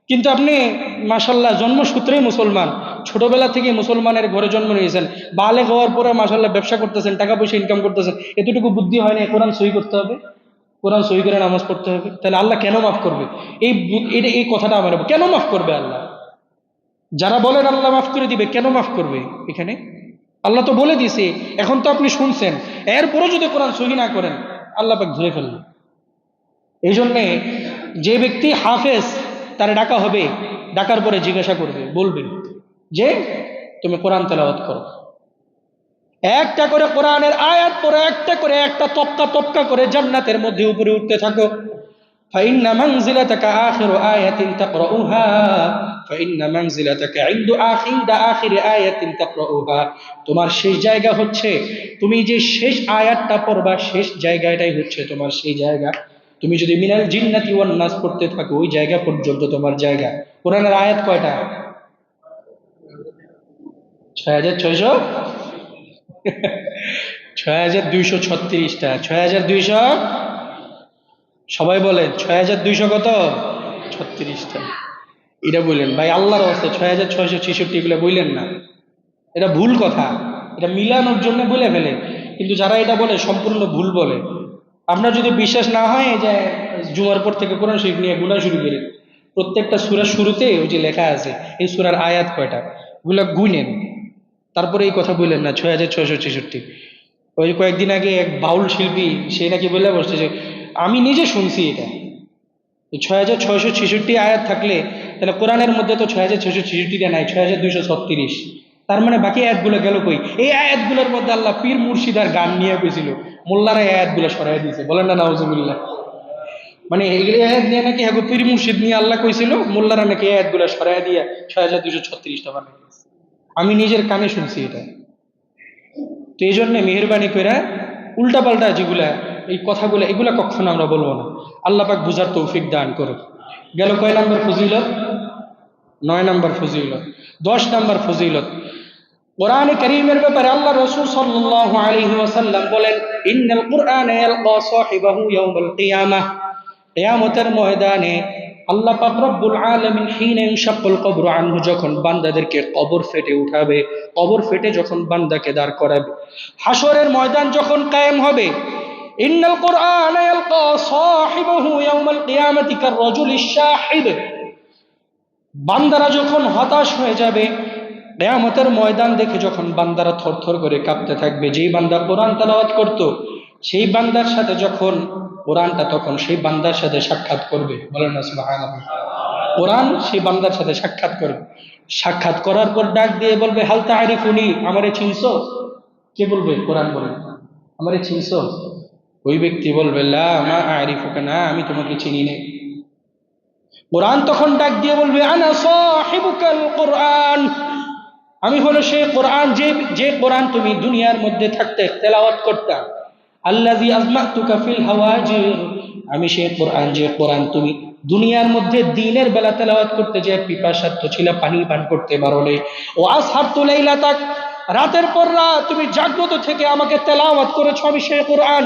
কিন্তু আপনি মাশাল্লাহ জন্মসূত্রেই মুসলমান, ছোটবেলা থেকে মুসলমানের ঘরে জন্ম নিয়েছেন, বালেগ হওয়ার পরে মাশাল্লাহ ব্যবসা করতেছেন, টাকা পয়সা ইনকাম করতেছেন, এতটুকু বুদ্ধি হয় না কোরআন সহি করতে হবে, কোরআন সহি করে নামাজ পড়তে হবে? তাহলে আল্লাহ কেন মাফ করবে? এই কথাটা আমার, কেন মাফ করবে আল্লাহ? যারা বলেন আল্লাহ মাফ করে দিবে, কেন মাফ করবে? এখানে আল্লাহ তো বলে দিয়েছে, এখন তো আপনি শুনছেন, এরপরও যদি কোরআন সহি না করেন আল্লাহ পাক ধরে ফেলবেন। এই জন্যে যে ব্যক্তি হাফেজ, তার ডাকা হবে, ডাকার পরে জিজ্ঞাসা করবে, বলবে যে তুমি কোরআন তেলাওয়াত করো, একটা করে কোরআনের আয়াত পড়ো, একটা করে একটা তপকা তপকা করে জান্নাতের মধ্যে উপরে উঠতে থাকো। فإن منزلتك آخر آية تقرأها فإن منزلتك عند آخر آية تقرأها তোমার শেষ জায়গা হচ্ছে তুমি যে শেষ আয়াতটা পড়বা, শেষ জায়গাটাই হচ্ছে তোমার সেই জায়গা। তুমি যদি মিনাল জিন্নাতি ওয়ান নাস পড়তে থাকো, ওই জায়গা পর্যন্ত তোমার জায়গা। কোরআনের আয়াত কয়টা? ৬,৬০০ ৬,২৩৬টা। ৬,২০০ সবাই বলেন ৬,২০০ কত? ৩৬টা। এটা বললেন ভাই, আল্লাহর ওয়াস্তে ৬,৬৬৬ এগুলো বললেন না, এটা ভুল কথা। এটা মিলানোর জন্য বলে ফেলে, কিন্তু যারা এটা বলে সম্পূর্ণ ভুল বলে। আপনার যদি বিশ্বাস না হয়, যে জুমার পর থেকে কোরআন শরীফ নিয়ে গুণা শুরু করেন। প্রত্যেকটা সূরার শুরুতে ওই যে লেখা আছে এই সূরার আয়াত কয়টা, ওগুলা গুনেন, তারপরে এই কথা বললেন না ৬,৬৬৬। ওই কয়েকদিন আগে এক বাউল শিল্পী সে নাকি বলে বসছে যে আমি নিজে শুনছি এটা ৬,৬৬৬ আয়াত থাকলে তাহলে কোরআনের মধ্যে তো ৬,৬৬৬টা নাই, ৬,২৩৬। তার মানে বাকি আয়াতগুলো গেল কই? এই আয়াতগুলোর মধ্যে আল্লাহ পীর মুর্শিদার গান নিয়ে গেছিল, মোল্লারা এই আয়াতগুলো সরাই দিয়েছে। বলেন না নাউজুবিল্লাহ। মানে এই আয়াত নিয়ে নাকি হ্যাঁ পীর মুর্শিদ নিয়ে আল্লাহ কইছিল, মোল্লারা নাকি এই আয়াতগুলো সরাই দিয়ে ৬,২৩৬টা বানিয়ে দিয়েছে। আমি নিজের কানে শুনছি এটা। তো এই জন্য মেহরবানি করে উল্টাপাল্টা যেগুলা এই কথাগুলো, এগুলা কখনো আমরা বলবো না। আল্লাহ পাক বুঝার তৌফিক দান করুক। গেল কয় নাম্বার ফজিলত? ৯ নাম্বার ফজিলত। ১০ নাম্বার ফজিলত, কোরআনে কারীমের ব্যাপারে আল্লাহ রাসূল সাল্লাল্লাহু আলাইহি ওয়াসাল্লাম বলেন, ইন্নাল কুরআনা ইয়ালকা সাহিবাহু ইয়াউমাল কিয়ামাহ। কিয়ামতের ময়দানে আল্লাহ পাক রব্বুল আলামিন হিনা ইনশাক্কুল কবরু আনহু, যখন বান্দাদেরকে কবর ফেটে উঠাবে, কবর ফেটে যখন বান্দাকে দাঁড় করাবে, হাসরের ময়দান যখন কায়েম হবে, ইন্নাল কুরআনা ইয়ালকা সাহিবাহু ইয়াউমাল কিয়ামাতি কার-রাজুলিশ শাহিব। বান্দারা যখন হতাশ হয়ে যাবে, কিয়ামতের ময়দান দেখে যখন বান্দারা থরথর করে কাঁপতে থাকবে, যেই বান্দা কোরআন তেলাওয়াত করত সেই বান্দার সাথে যখন কোরআনটা তখন সেই বান্দার সাথে সাক্ষাৎ করবে। বলেন না সুবহানাল্লাহ। কোরআন সেই বান্দার সাথে সাক্ষাৎ করবে। সাক্ষাৎ করার পর ডাক দিয়ে বলবে, হাল তা'রিফুনি, আমারে চিনছো? কে বলবে? কোরআন বলে, আমারে চিনছো? ওই ব্যক্তি বলবে, লা মা আ'রিফুকা, না আমি তোমাকে চিনি না। কোরআন তখন ডাক দিয়ে বলবে, আনা সাহিবুকাল কোরআন, আমি হলো সেই কোরআন, যে কোরআন তুমি দুনিয়ার মধ্যে থাকতে তেলাওয়াত করতা। আল্লাযী আজমাতুকা ফিল হাওয়াজির, আমি সেই কোরআন, যে কোরআন তুমি দুনিয়ার মধ্যে দিনের বেলা তেলাওয়াত করতে যে পিপাসার্থ ছিল, পানি পান করতে পারো নাই। ও আসহারতু লাইলাতাক, রাতের পর রাত তুমি জাগ্রত থেকে আমাকে তেলাওয়াত করেছো, আমি সেই কোরআন।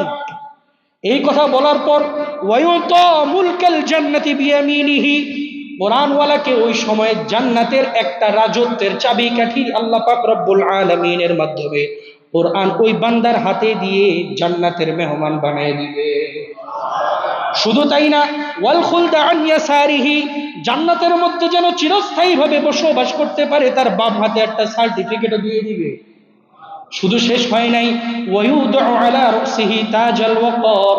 এই কথা বলার পর ওয়ায়ুতা মুলকাল জান্নাতি বিয়ামিনিহি, কোরআনওয়ালাকে ওই সময় জান্নাতের একটা রাজত্বের চাবিকাঠি আল্লাহ পাক রব্বুল আলামিনের মাধ্যমে কোরআন ওই বান্দার হাতে দিয়ে জান্নাতের মেহমান বানিয়ে দিবে। শুধু তাই না, ওয়াল খুলদা আন ইয়াসারিহি, জান্নাতের মধ্যে যেন চিরস্থায়ীভাবে বসবাস করতে পারে তার বাম হাতে একটা সার্টিফিকেটও দিয়ে দিবে। শুধু শেষ হয় নাই, ওয়ায়ুদউ আলা রাসিহি তাজাল ওয়াকার,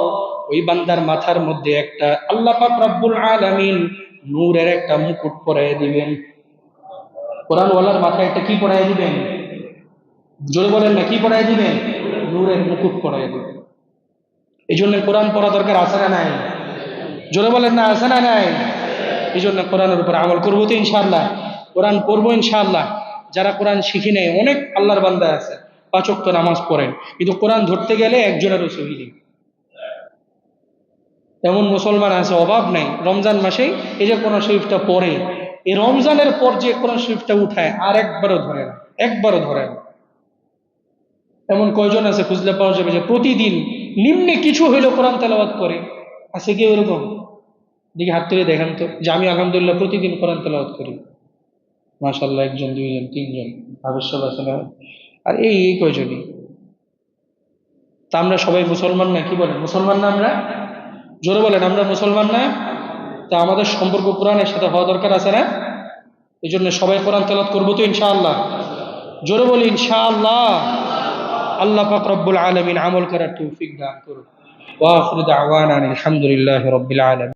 ওই বান্দার মাথার মধ্যে একটা আল্লাহ পাক রব্বুল আলামিন নূরের একটা মুকুট পরাইয়া দিবেন। কোরআনওয়ালার মাথায় একটা কি পরাইয়া দিবেন? জোরে বলেন না, কি পরাইয়া দিবেন? নূরের মুকুট পরাইয়া দিবেন। এই জন্য কোরআন পড়া দরকার আছে না নাই? জোরে বলেন না, আছে না নাই? এই জন্য কোরআনের উপর আমল করবো তো ইনশাআল্লাহ, কোরআন পড়বো ইনশাআল্লাহ। যারা কোরআন শিখি নেয়, অনেক আল্লাহর বান্দা আছে ৫ ওয়াক্ত নামাজ পড়েন, কিন্তু কোরআন ধরতে গেলে একজনেরও সহি নেই। এমন মুসলমান আছে অভাব নাই, রমজান মাসেই এই যে কোরআন শরীফটা পড়ে, এই রমজানের পর যে কোরআন শরীফটা উঠায় আর একবারও ধরে না, একবারও ধরে না। এমন কয়জন আছে খুঁজলে পাওয়া যাবে যে প্রতিদিন নিম্নে কিছু হইলো কোরআন তেলাওয়াত করে? আছে কি ওরকম? দিকে হাত তুলে দেখান তো, যে আমি আলহামদুলিল্লাহ প্রতিদিন কোরআন তেলাওয়াত করি। মাশাআল্লাহ, ১ জন ২ জন ৩ জন আবশ্যক আছে না? আর এই কয়জনই। তা আমরা সবাই মুসলমান না? কি বলেন, মুসলমান না আমরা? জোরে বলেন, আমরা মুসলমান না? তা আমাদের সম্পর্ক কোরআনের সাথে হওয়া দরকার আছে না? এই জন্য সবাই কোরআন তেলাওয়াত করবো তো ইনশাআল্লাহ। জোরে বলি ইনশাআল্লাহ। আল্লাহ পাক রব্বুল আলামিন আমল করার তৌফিক দান করুন। ওয়া আখিরু দাওয়ানা আলহামদুলিল্লাহি রাব্বিল আলামিন।